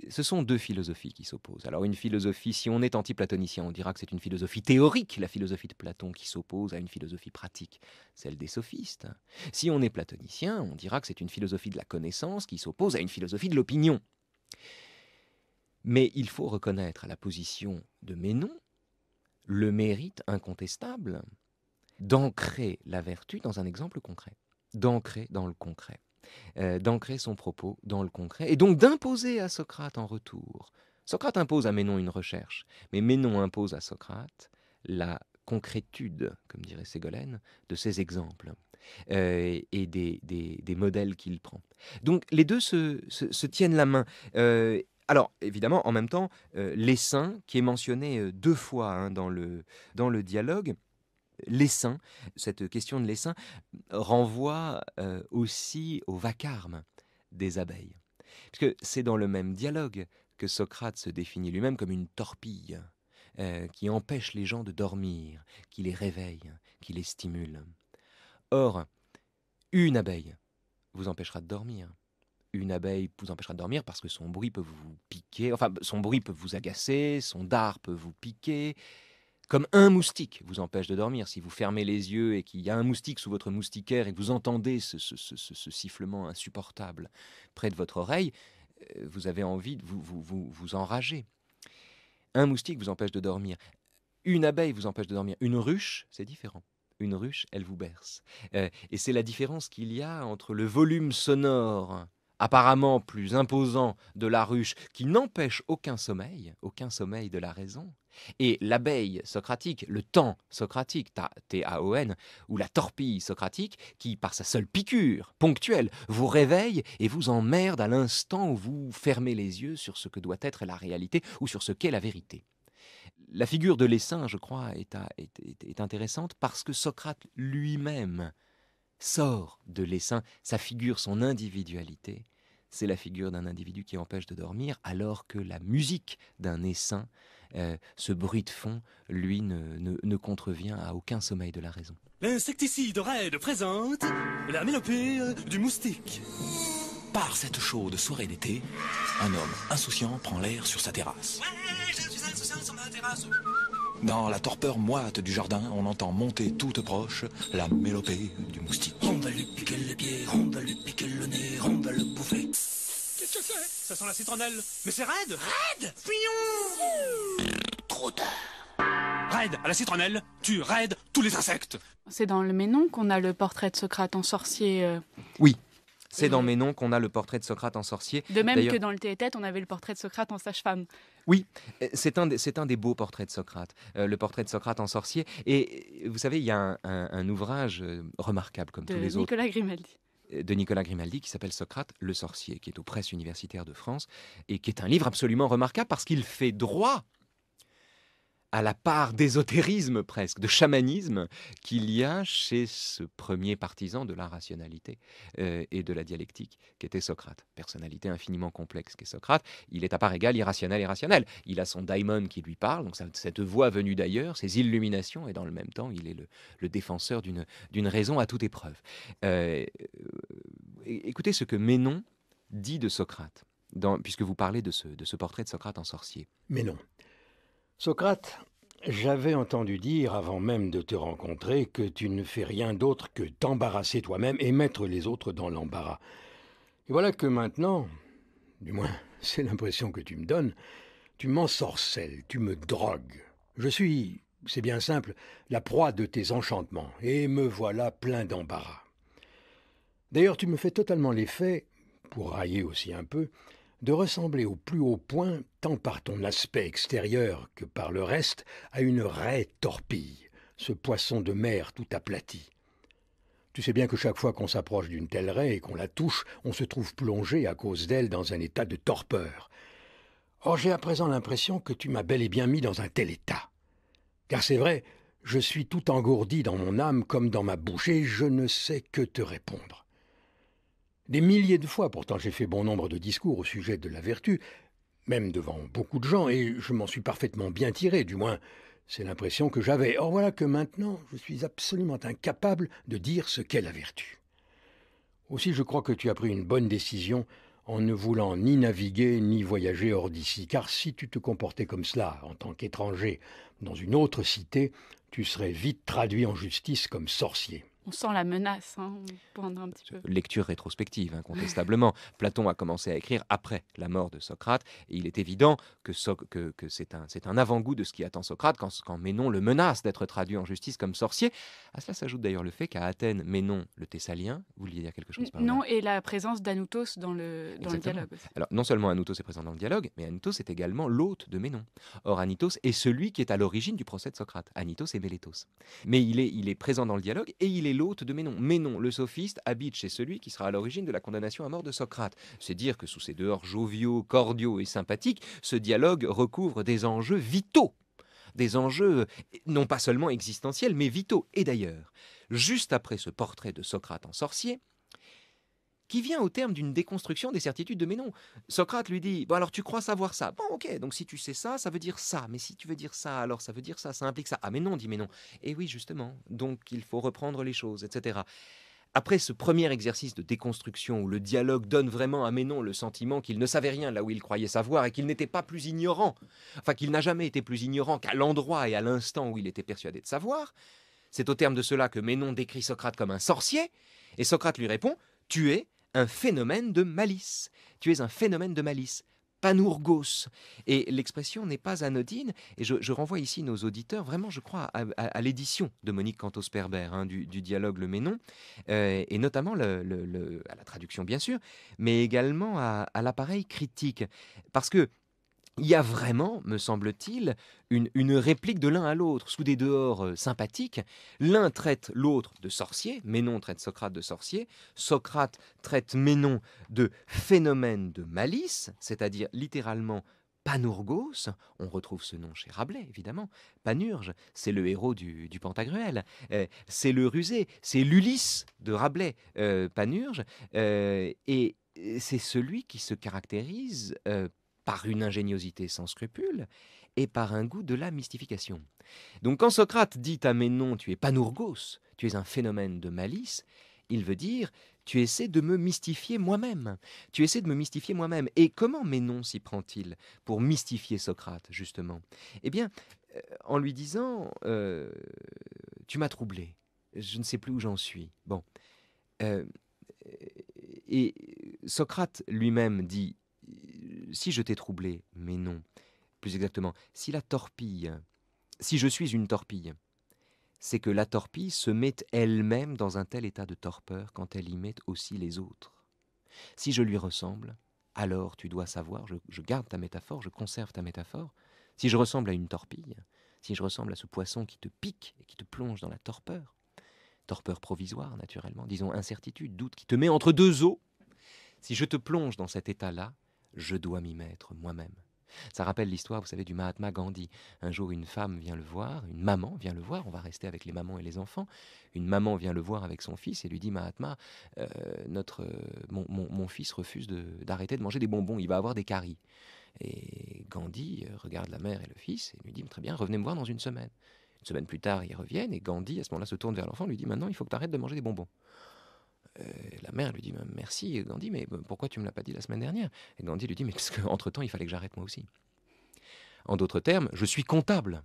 Ce sont deux philosophies qui s'opposent. Alors une philosophie, si on est anti-platonicien, on dira que c'est une philosophie théorique, la philosophie de Platon, qui s'oppose à une philosophie pratique, celle des sophistes. Si on est platonicien, on dira que c'est une philosophie de la connaissance qui s'oppose à une philosophie de l'opinion. Mais il faut reconnaître à la position de Ménon le mérite incontestable d'ancrer la vertu dans un exemple concret, d'ancrer dans le concret. D'ancrer son propos dans le concret, et donc d'imposer à Socrate en retour. Socrate impose à Ménon une recherche, mais Ménon impose à Socrate la concrétude, comme dirait Ségolène, de ses exemples et des modèles qu'il prend. Donc les deux se tiennent la main. Alors, évidemment, en même temps, l'essaim, qui est mentionné deux fois dans le dialogue, l'essaim, cette question de l'essaim renvoie aussi au vacarme des abeilles. Parce que c'est dans le même dialogue que Socrate se définit lui-même comme une torpille qui empêche les gens de dormir, qui les réveille, qui les stimule. Or, une abeille vous empêchera de dormir. Une abeille vous empêchera de dormir parce que son bruit peut vous piquer, enfin son bruit peut vous agacer, son dard peut vous piquer, comme un moustique vous empêche de dormir. Si vous fermez les yeux et qu'il y a un moustique sous votre moustiquaire et que vous entendez ce sifflement insupportable près de votre oreille, vous avez envie de vous enrager. Un moustique vous empêche de dormir. Une abeille vous empêche de dormir. Une ruche, c'est différent. Une ruche, elle vous berce. Et c'est la différence qu'il y a entre le volume sonore apparemment plus imposant de la ruche, qui n'empêche aucun sommeil de la raison, et l'abeille socratique, le temps socratique, T-A-O-N, ou la torpille socratique, qui, par sa seule piqûre ponctuelle, vous réveille et vous emmerde à l'instant où vous fermez les yeux sur ce que doit être la réalité ou sur ce qu'est la vérité. La figure de l'essaim, je crois, est intéressante parce que Socrate lui-même sort de l'essaim, sa figure, son individualité. C'est la figure d'un individu qui empêche de dormir, alors que la musique d'un essaim, ce bruit de fond, lui, ne contrevient à aucun sommeil de la raison. L'insecticide Raid présente la mélopée du moustique. Par cette chaude soirée d'été, un homme insouciant prend l'air sur sa terrasse. Ouais, je suis insouciant sur ma terrasse. Dans la torpeur moite du jardin, on entend monter toute proche la mélopée du moustique. On va lui piquer les pieds, on va lui piquer le nez, on va le bouffer. Qu'est-ce que c'est? Ça sent la citronnelle. Mais c'est Raid! Raid! Pion! Trop tard. Raid, à la citronnelle, tue Raid tous les insectes. C'est dans le Ménon qu'on a le portrait de Socrate en sorcier. Oui. C'est dans Ménon qu'on a le portrait de Socrate en sorcier. De même que dans le Théétète, on avait le portrait de Socrate en sage-femme. Oui, c'est un des beaux portraits de Socrate, le portrait de Socrate en sorcier. Et vous savez, il y a un ouvrage remarquable comme tous les autres. De Nicolas Grimaldi, qui s'appelle Socrate, le sorcier, qui est aux presses universitaires de France, et qui est un livre absolument remarquable parce qu'il fait droit à la part d'ésotérisme presque, de chamanisme qu'il y a chez ce premier partisan de la rationalité et de la dialectique qu'était Socrate. Personnalité infiniment complexe qu'est Socrate, il est à part égale irrationnel et rationnel. Il a son daimon qui lui parle, donc cette voix venue d'ailleurs, ses illuminations, et dans le même temps, il est le défenseur d'une raison à toute épreuve. Écoutez ce que Ménon dit de Socrate, puisque vous parlez de ce portrait de Socrate en sorcier. Ménon. Socrate, j'avais entendu dire, avant même de te rencontrer, que tu ne fais rien d'autre que t'embarrasser toi-même et mettre les autres dans l'embarras. Et voilà que maintenant, du moins c'est l'impression que tu me donnes, tu m'ensorcelles, tu me drogues. Je suis, c'est bien simple, la proie de tes enchantements, et me voilà plein d'embarras. D'ailleurs, tu me fais totalement l'effet, pour railler aussi un peu, de ressembler au plus haut point, tant par ton aspect extérieur que par le reste, à une raie torpille, ce poisson de mer tout aplati. Tu sais bien que chaque fois qu'on s'approche d'une telle raie et qu'on la touche, on se trouve plongé à cause d'elle dans un état de torpeur. Or, j'ai à présent l'impression que tu m'as bel et bien mis dans un tel état. Car c'est vrai, je suis tout engourdi dans mon âme comme dans ma bouche, et je ne sais que te répondre. Des milliers de fois, pourtant, j'ai fait bon nombre de discours au sujet de la vertu, même devant beaucoup de gens, et je m'en suis parfaitement bien tiré, du moins, c'est l'impression que j'avais. Or voilà que maintenant, je suis absolument incapable de dire ce qu'est la vertu. Aussi, je crois que tu as pris une bonne décision en ne voulant ni naviguer ni voyager hors d'ici, car si tu te comportais comme cela, en tant qu'étranger, dans une autre cité, tu serais vite traduit en justice comme sorcier. On sent la menace, pendant un petit peu. Lecture rétrospective, incontestablement. Platon a commencé à écrire après la mort de Socrate, et il est évident que c'est un avant-goût de ce qui attend Socrate quand Ménon le menace d'être traduit en justice comme sorcier. À cela s'ajoute d'ailleurs le fait qu'à Athènes, Ménon, le Thessalien, vous vouliez dire quelque chose par là? Non, et la présence d'Anoutos dans le dialogue aussi. Alors, non seulement Anoutos est présent dans le dialogue, mais Anoutos est également l'hôte de Ménon. Or, Anoutos est celui qui est à l'origine du procès de Socrate. Anoutos et Mélétos. Mais il est présent dans le dialogue et il est l'hôte de Ménon. Ménon, le sophiste, habite chez celui qui sera à l'origine de la condamnation à mort de Socrate. C'est dire que sous ces dehors joviaux, cordiaux et sympathiques, ce dialogue recouvre des enjeux vitaux. Des enjeux non pas seulement existentiels, mais vitaux. Et d'ailleurs, juste après ce portrait de Socrate en sorcier, qui vient au terme d'une déconstruction des certitudes de Ménon. Socrate lui dit, bon alors tu crois savoir ça, bon ok, donc si tu sais ça, ça veut dire ça, mais si tu veux dire ça, alors ça veut dire ça implique ça. Ah mais non, dit Ménon. Et oui justement, donc il faut reprendre les choses, etc. Après ce premier exercice de déconstruction où le dialogue donne vraiment à Ménon le sentiment qu'il ne savait rien là où il croyait savoir et qu'il n'était pas plus ignorant, enfin qu'il n'a jamais été plus ignorant qu'à l'endroit et à l'instant où il était persuadé de savoir, c'est au terme de cela que Ménon décrit Socrate comme un sorcier, et Socrate lui répond « Tu es un phénomène de malice. Tu es un phénomène de malice. » Panourgos. Et l'expression n'est pas anodine, et je renvoie ici nos auditeurs, vraiment je crois, à l'édition de Monique Cantos-Perber, du dialogue Le Ménon, et notamment à la traduction bien sûr, mais également à l'appareil critique. Parce que il y a vraiment, me semble-t-il, une réplique de l'un à l'autre, sous des dehors sympathiques. L'un traite l'autre de sorcier, Ménon traite Socrate de sorcier, Socrate traite Ménon de phénomène de malice, c'est-à-dire littéralement Panourgos, on retrouve ce nom chez Rabelais, évidemment. Panurge, c'est le héros du Pantagruel. C'est le rusé, c'est l'Ulysse de Rabelais, Panurge. Et c'est celui qui se caractérise par une ingéniosité sans scrupule et par un goût de la mystification. Donc quand Socrate dit à Ménon « tu es Panourgos, tu es un phénomène de malice », il veut dire « tu essaies de me mystifier moi-même, tu essaies de me mystifier moi-même ». Et comment Ménon s'y prend-il pour mystifier Socrate, justement? Eh bien, en lui disant tu m'as troublé, je ne sais plus où j'en suis ». Bon. Et Socrate lui-même dit si je t'ai troublé, mais non, plus exactement, si je suis une torpille, c'est que la torpille se met elle-même dans un tel état de torpeur quand elle y met aussi les autres. Si je lui ressemble, alors tu dois savoir, je garde ta métaphore, je conserve ta métaphore, si je ressemble à une torpille, si je ressemble à ce poisson qui te pique et qui te plonge dans la torpeur provisoire naturellement, disons incertitude, doute, qui te met entre deux eaux, si je te plonge dans cet état-là, je dois m'y mettre moi-même. Ça rappelle l'histoire, vous savez, du Mahatma Gandhi. Un jour, une femme vient le voir, une maman vient le voir, on va rester avec les mamans et les enfants. Une maman vient le voir avec son fils et lui dit « Mahatma, mon fils refuse d'arrêter de manger des bonbons, il va avoir des caries. » Et Gandhi regarde la mère et le fils et lui dit « Très bien, revenez me voir dans une semaine. » Une semaine plus tard, ils reviennent et Gandhi, à ce moment-là, se tourne vers l'enfant et lui dit « Maintenant, il faut que tu arrêtes de manger des bonbons. » La mère lui dit « Merci Gandhi, mais pourquoi tu ne me l'as pas dit la semaine dernière ?» Et Gandhi lui dit « Mais parce qu'entre-temps, il fallait que j'arrête moi aussi. » En d'autres termes, je suis comptable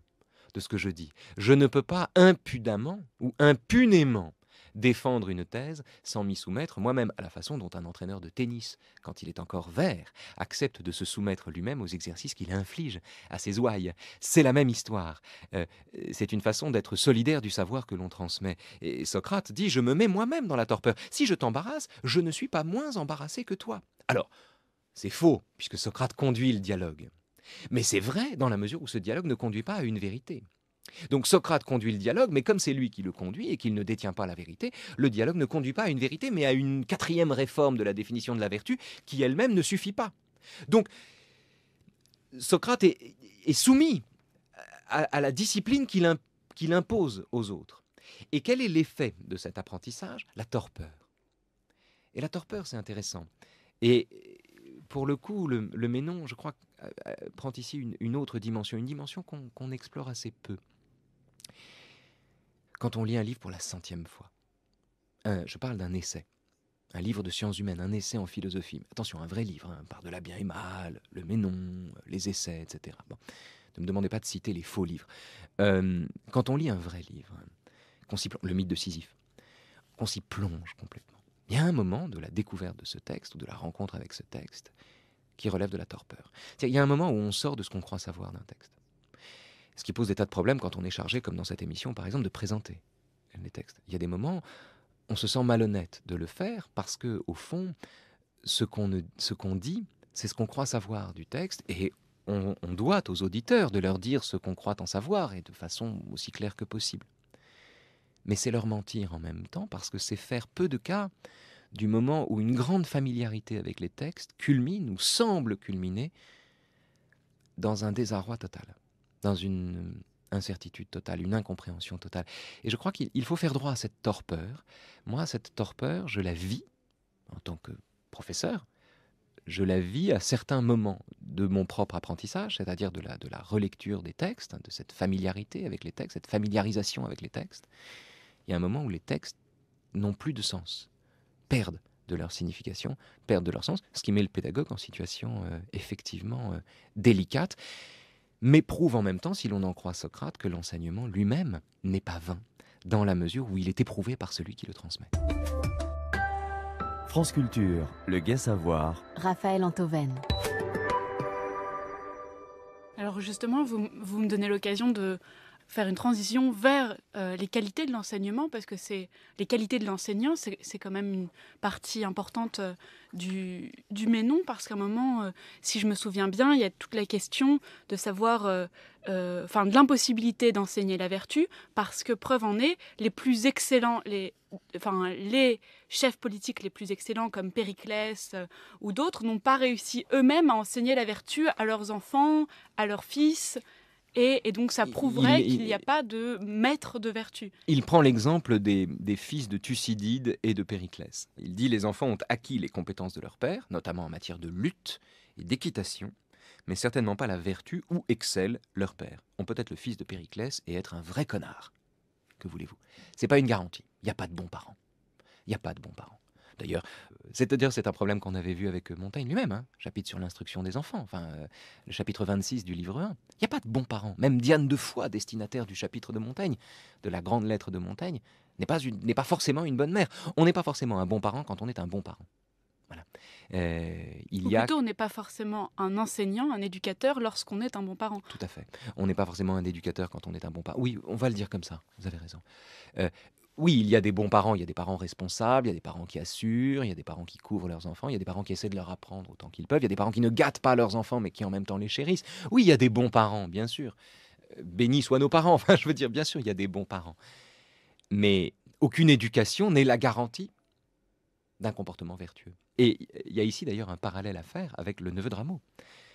de ce que je dis. Je ne peux pas impudemment ou impunément défendre une thèse sans m'y soumettre moi-même, à la façon dont un entraîneur de tennis, quand il est encore vert, accepte de se soumettre lui-même aux exercices qu'il inflige à ses ouailles. C'est la même histoire. C'est une façon d'être solidaire du savoir que l'on transmet. Et Socrate dit « Je me mets moi-même dans la torpeur. Si je t'embarrasse, je ne suis pas moins embarrassé que toi. » Alors, c'est faux, puisque Socrate conduit le dialogue. Mais c'est vrai dans la mesure où ce dialogue ne conduit pas à une vérité. Donc Socrate conduit le dialogue, mais comme c'est lui qui le conduit et qu'il ne détient pas la vérité, le dialogue ne conduit pas à une vérité, mais à une quatrième réforme de la définition de la vertu qui elle-même ne suffit pas. Donc Socrate est soumis à la discipline qu'il impose aux autres. Et quel est l'effet de cet apprentissage? La torpeur. Et la torpeur, c'est intéressant. Et pour le coup, le Ménon, je crois, prend ici une autre dimension, une dimension qu'on explore assez peu. Quand on lit un livre pour la 100e fois, je parle d'un essai, un livre de sciences humaines, un essai en philosophie. Attention, un vrai livre, par-delà bien et mal, le Ménon, les essais, etc. Bon, ne me demandez pas de citer les faux livres. Quand on lit un vrai livre, le mythe de Sisyphe, qu'on s'y plonge complètement, il y a un moment de la découverte de ce texte, ou de la rencontre avec ce texte, qui relève de la torpeur. Il y a un moment où on sort de ce qu'on croit savoir d'un texte. Ce qui pose des tas de problèmes quand on est chargé, comme dans cette émission, par exemple, de présenter les textes. Il y a des moments où on se sent malhonnête de le faire parce que, au fond, ce qu'on dit, c'est ce qu'on croit savoir du texte, et on doit aux auditeurs de leur dire ce qu'on croit en savoir, et de façon aussi claire que possible. Mais c'est leur mentir en même temps, parce que c'est faire peu de cas du moment où une grande familiarité avec les textes culmine, ou semble culminer, dans un désarroi total, dans une incertitude totale, une incompréhension totale. Et je crois qu'il faut faire droit à cette torpeur. Moi, cette torpeur, je la vis en tant que professeur, je la vis à certains moments de mon propre apprentissage, c'est-à-dire de la relecture des textes, de cette familiarité avec les textes, cette familiarisation avec les textes. Il y a un moment où les textes n'ont plus de sens, perdent de leur signification, perdent de leur sens, ce qui met le pédagogue en situation effectivement délicate, mais prouve en même temps, si l'on en croit Socrate, que l'enseignement lui-même n'est pas vain, dans la mesure où il est éprouvé par celui qui le transmet. France Culture, le Gai Savoir. Raphaël Antoven. Alors justement, vous me donnez l'occasion de faire une transition vers les qualités de l'enseignement, parce que les qualités de l'enseignant, c'est quand même une partie importante du Ménon, parce qu'à un moment, si je me souviens bien, il y a toute la question de savoir, de l'impossibilité d'enseigner la vertu, parce que preuve en est, les plus excellents, les chefs politiques les plus excellents comme Périclès ou d'autres n'ont pas réussi eux-mêmes à enseigner la vertu à leurs enfants, à leurs fils. Et donc ça prouverait qu'il n'y a pas de maître de vertu. Il prend l'exemple des fils de Thucydide et de Périclès. Il dit les enfants ont acquis les compétences de leur père, notamment en matière de lutte et d'équitation, mais certainement pas la vertu où excelle leur père. On peut être le fils de Périclès et être un vrai connard. Que voulez-vous? C'est pas une garantie. Il n'y a pas de bons parents. Il n'y a pas de bons parents. D'ailleurs, c'est un problème qu'on avait vu avec Montaigne lui-même, chapitre sur l'instruction des enfants, le chapitre 26 du livre 1. Il n'y a pas de bons parents. Même Diane de Foix, destinataire du chapitre de Montaigne, de la grande lettre de Montaigne, n'est pas forcément une bonne mère. On n'est pas forcément un bon parent quand on est un bon parent. Voilà. Plutôt, on n'est pas forcément un enseignant, un éducateur lorsqu'on est un bon parent. Tout à fait. On n'est pas forcément un éducateur quand on est un bon parent. Oui, on va le dire comme ça, vous avez raison. Oui, il y a des bons parents, il y a des parents responsables, il y a des parents qui assurent, il y a des parents qui couvrent leurs enfants, il y a des parents qui essaient de leur apprendre autant qu'ils peuvent, il y a des parents qui ne gâtent pas leurs enfants mais qui en même temps les chérissent. Oui, il y a des bons parents, bien sûr. Bénis soient nos parents, je veux dire, bien sûr, il y a des bons parents. Mais aucune éducation n'est la garantie d'un comportement vertueux. Et il y a ici d'ailleurs un parallèle à faire avec le neveu de Rameau.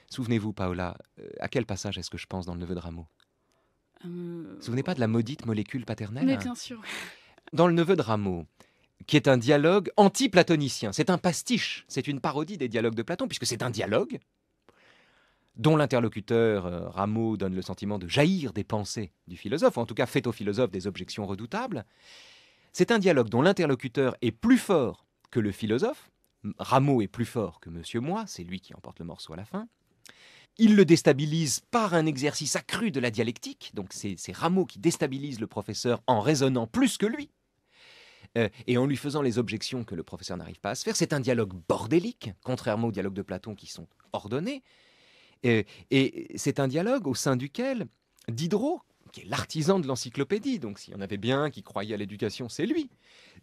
Souvenez-vous, Paola, à quel passage est-ce que je pense dans le neveu de Rameau ? Souvenez pas de la maudite molécule paternelle ? Mais bien sûr. Dans le neveu de Rameau, qui est un dialogue anti-platonicien, c'est un pastiche, c'est une parodie des dialogues de Platon, puisque c'est un dialogue dont l'interlocuteur, Rameau, donne le sentiment de jaillir des pensées du philosophe, ou en tout cas fait au philosophe des objections redoutables. C'est un dialogue dont l'interlocuteur est plus fort que le philosophe. Rameau est plus fort que Monsieur Moi, c'est lui qui emporte le morceau à la fin. Il le déstabilise par un exercice accru de la dialectique, donc c'est Rameau qui déstabilise le professeur en raisonnant plus que lui, et en lui faisant les objections que le professeur n'arrive pas à se faire. C'est un dialogue bordélique, contrairement aux dialogues de Platon qui sont ordonnés, et c'est un dialogue au sein duquel Diderot, qui est l'artisan de l'encyclopédie, donc s'il y en avait bien qui croyait à l'éducation, c'est lui.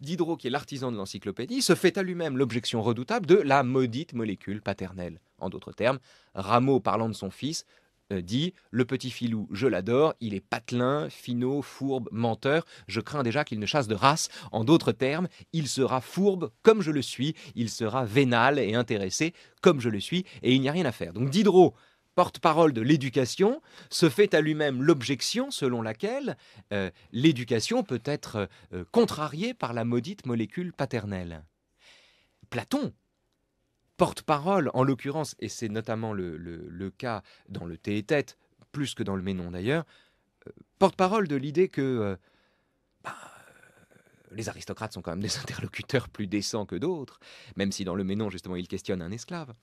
Diderot, qui est l'artisan de l'encyclopédie, se fait à lui-même l'objection redoutable de la maudite molécule paternelle. En d'autres termes, Rameau, parlant de son fils, dit « Le petit filou, je l'adore, il est patelin, finaud, fourbe, menteur, je crains déjà qu'il ne chasse de race. En d'autres termes, il sera fourbe comme je le suis, il sera vénal et intéressé comme je le suis, et il n'y a rien à faire. » Donc Diderot, porte-parole de l'éducation, se fait à lui-même l'objection selon laquelle l'éducation peut être contrariée par la maudite molécule paternelle. Platon, porte-parole en l'occurrence, et c'est notamment le cas dans le Théétète, plus que dans le Ménon d'ailleurs, porte-parole de l'idée que les aristocrates sont quand même des interlocuteurs plus décents que d'autres, même si dans le Ménon justement il questionne un esclave.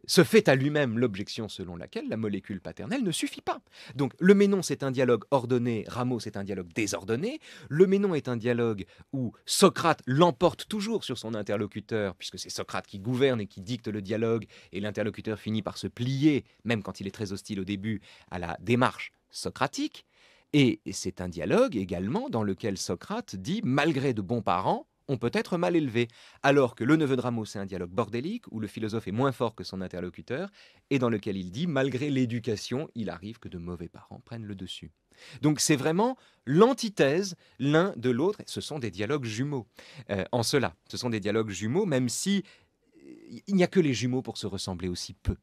Se fait à lui-même l'objection selon laquelle la molécule paternelle ne suffit pas. Donc le Ménon, c'est un dialogue ordonné, Rameau, c'est un dialogue désordonné. Le Ménon est un dialogue où Socrate l'emporte toujours sur son interlocuteur, puisque c'est Socrate qui gouverne et qui dicte le dialogue, et l'interlocuteur finit par se plier, même quand il est très hostile au début, à la démarche socratique. Et c'est un dialogue également dans lequel Socrate dit, malgré de bons parents, on peut être mal élevé, alors que le neveu de Rameau, c'est un dialogue bordélique, où le philosophe est moins fort que son interlocuteur, et dans lequel il dit, malgré l'éducation, il arrive que de mauvais parents prennent le dessus. Donc c'est vraiment l'antithèse l'un de l'autre, ce sont des dialogues jumeaux. En cela, ce sont des dialogues jumeaux, même si il n'y a que les jumeaux pour se ressembler aussi peu.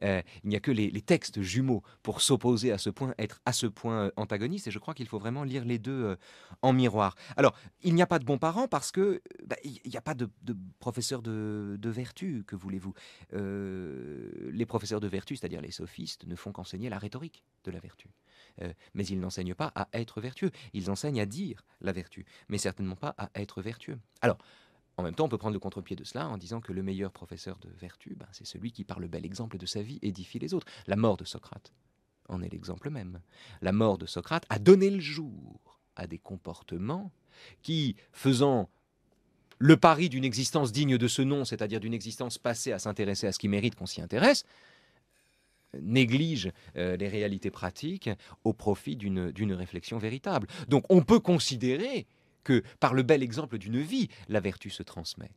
Il n'y a que les textes jumeaux pour s'opposer à ce point, être à ce point antagonistes, et je crois qu'il faut vraiment lire les deux en miroir. Alors, il n'y a pas de bons parents parce que il n'y a pas de professeurs de vertu, que voulez-vous. Les professeurs de vertu, c'est-à-dire les sophistes, ne font qu'enseigner la rhétorique de la vertu. Mais ils n'enseignent pas à être vertueux, ils enseignent à dire la vertu, mais certainement pas à être vertueux. Alors, en même temps, on peut prendre le contre-pied de cela en disant que le meilleur professeur de vertu, c'est celui qui, par le bel exemple de sa vie, édifie les autres. La mort de Socrate en est l'exemple même. La mort de Socrate a donné le jour à des comportements qui, faisant le pari d'une existence digne de ce nom, c'est-à-dire d'une existence passée à s'intéresser à ce qui mérite qu'on s'y intéresse, néglige les réalités pratiques au profit d'une réflexion véritable. Donc on peut considérer que par le bel exemple d'une vie, la vertu se transmet.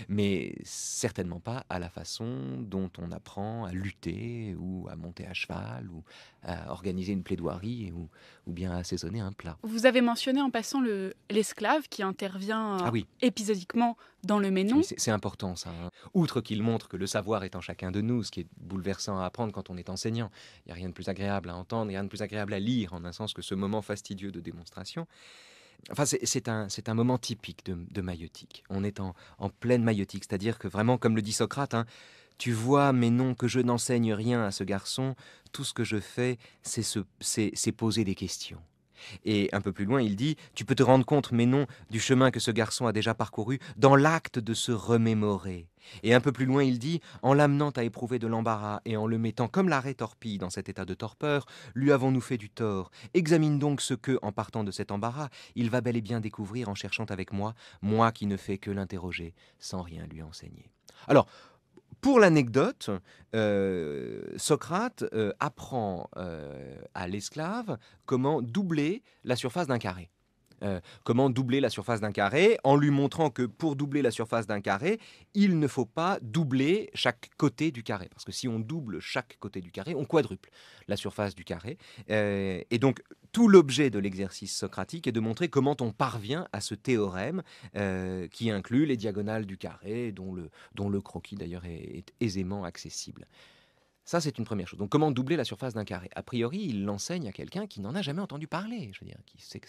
Mais certainement pas à la façon dont on apprend à lutter ou à monter à cheval ou à organiser une plaidoirie ou bien à assaisonner un plat. Vous avez mentionné en passant l'esclave qui intervient épisodiquement dans le Ménon. Oui, c'est important ça. Outre qu'il montre que le savoir est en chacun de nous, ce qui est bouleversant à apprendre quand on est enseignant. Il n'y a rien de plus agréable à entendre, il n'y a rien de plus agréable à lire en un sens que ce moment fastidieux de démonstration. Enfin, c'est un moment typique de maïeutique. On est en pleine maïeutique, c'est-à-dire que vraiment, comme le dit Socrate, tu vois, mais non, que je n'enseigne rien à ce garçon, tout ce que je fais, c'est poser des questions. Et un peu plus loin, il dit, tu peux te rendre compte, mais non, du chemin que ce garçon a déjà parcouru, dans l'acte de se remémorer. Et un peu plus loin, il dit, en l'amenant à éprouver de l'embarras et en le mettant comme l'arrêt torpille dans cet état de torpeur, lui avons-nous fait du tort. Examine donc ce que, en partant de cet embarras, il va bel et bien découvrir en cherchant avec moi, moi qui ne fais que l'interroger, sans rien lui enseigner. Alors, pour l'anecdote, Socrate apprend à l'esclave comment doubler la surface d'un carré. Comment doubler la surface d'un carré en lui montrant que pour doubler la surface d'un carré, il ne faut pas doubler chaque côté du carré. Parce que si on double chaque côté du carré, on quadruple la surface du carré. Et donc, tout l'objet de l'exercice socratique est de montrer comment on parvient à ce théorème qui inclut les diagonales du carré, dont le croquis d'ailleurs est aisément accessible. Ça, c'est une première chose. Donc, comment doubler la surface d'un carré? A priori, il l'enseigne à quelqu'un qui n'en a jamais entendu parler, je veux dire, qui sait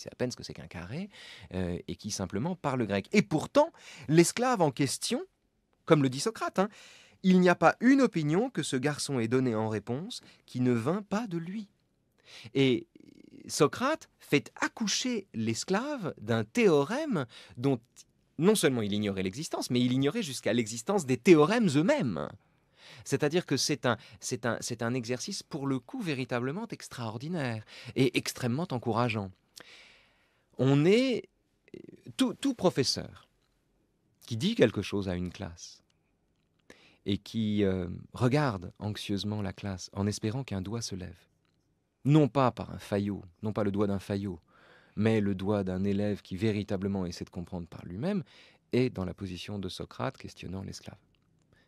à peine ce que c'est qu'un carré, et qui simplement parle grec. Et pourtant, l'esclave en question, comme le dit Socrate, il n'y a pas une opinion que ce garçon ait donnée en réponse qui ne vint pas de lui. Et Socrate fait accoucher l'esclave d'un théorème dont non seulement il ignorait l'existence, mais il ignorait jusqu'à l'existence des théorèmes eux-mêmes. C'est-à-dire que c'est un exercice, pour le coup, véritablement extraordinaire et extrêmement encourageant. On est... Tout professeur qui dit quelque chose à une classe et qui regarde anxieusement la classe en espérant qu'un doigt se lève, non pas par un faillot, non pas le doigt d'un faillot, mais le doigt d'un élève qui véritablement essaie de comprendre par lui-même, est dans la position de Socrate questionnant l'esclave.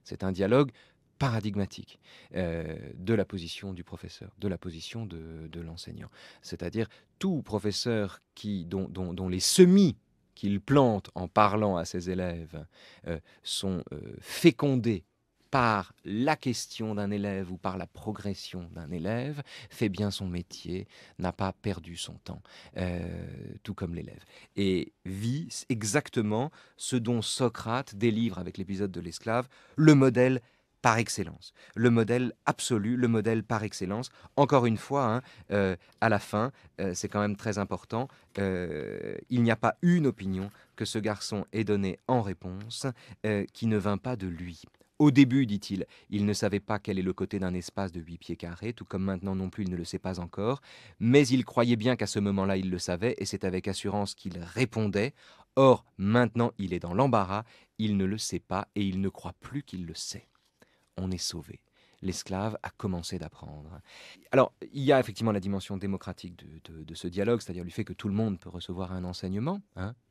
C'est un dialogue paradigmatique de la position du professeur, de la position de l'enseignant. C'est-à-dire tout professeur dont les semis qu'il plante en parlant à ses élèves sont fécondés par la question d'un élève ou par la progression d'un élève, fait bien son métier, n'a pas perdu son temps, tout comme l'élève. Et vit exactement ce dont Socrate délivre avec l'épisode de l'esclave, le modèle par excellence, le modèle absolu, le modèle par excellence. Encore une fois, à la fin, c'est quand même très important, il n'y a pas une opinion que ce garçon ait donnée en réponse qui ne vint pas de lui. Au début, dit-il, il ne savait pas quel est le côté d'un espace de 8 pieds carrés, tout comme maintenant non plus il ne le sait pas encore, mais il croyait bien qu'à ce moment-là il le savait, et c'est avec assurance qu'il répondait. Or, maintenant il est dans l'embarras, il ne le sait pas, et il ne croit plus qu'il le sait. On est sauvé. L'esclave a commencé d'apprendre. Alors, il y a effectivement la dimension démocratique de ce dialogue, c'est-à-dire le fait que tout le monde peut recevoir un enseignement,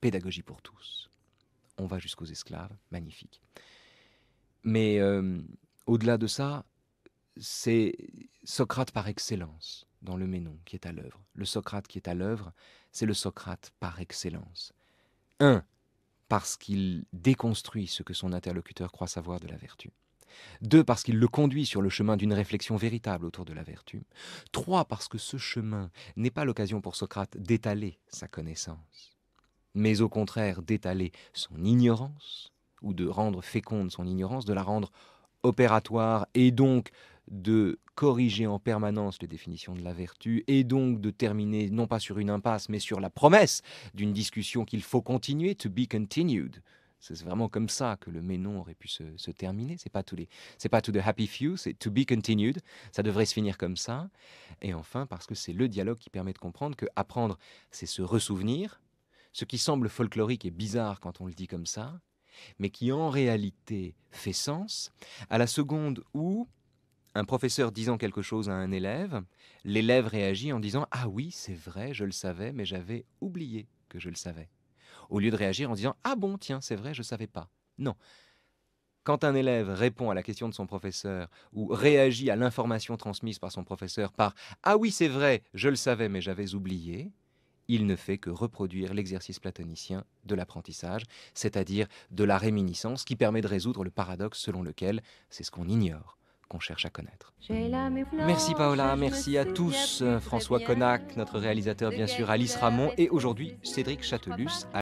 pédagogie pour tous. On va jusqu'aux esclaves, magnifique. Mais au-delà de ça, c'est Socrate par excellence dans le Ménon qui est à l'œuvre. Le Socrate qui est à l'œuvre, c'est le Socrate par excellence. Parce qu'il déconstruit ce que son interlocuteur croit savoir de la vertu. 2, parce qu'il le conduit sur le chemin d'une réflexion véritable autour de la vertu. 3, parce que ce chemin n'est pas l'occasion pour Socrate d'étaler sa connaissance, mais au contraire d'étaler son ignorance, ou de rendre féconde son ignorance, de la rendre opératoire, et donc de corriger en permanence les définitions de la vertu, et donc de terminer non pas sur une impasse, mais sur la promesse d'une discussion qu'il faut continuer, to be continued. C'est vraiment comme ça que le Ménon aurait pu se terminer. C'est pas to the happy few, c'est to be continued. Ça devrait se finir comme ça. Et enfin, parce que c'est le dialogue qui permet de comprendre que apprendre, c'est se ressouvenir, ce qui semble folklorique et bizarre quand on le dit comme ça, mais qui en réalité fait sens à la seconde où un professeur disant quelque chose à un élève, l'élève réagit en disant « Ah oui, c'est vrai, je le savais, mais j'avais oublié que je le savais ». Au lieu de réagir en disant « Ah bon, tiens, c'est vrai, je ne savais pas ». Non. Quand un élève répond à la question de son professeur ou réagit à l'information transmise par son professeur par « Ah oui, c'est vrai, je le savais, mais j'avais oublié », il ne fait que reproduire l'exercice platonicien de l'apprentissage, c'est-à-dire de la réminiscence qui permet de résoudre le paradoxe selon lequel c'est ce qu'on ignore qu'on cherche à connaître. Merci Paola, merci à tous, François Connac, notre réalisateur bien sûr, Alice Ramon et aujourd'hui Cédric Châtelus.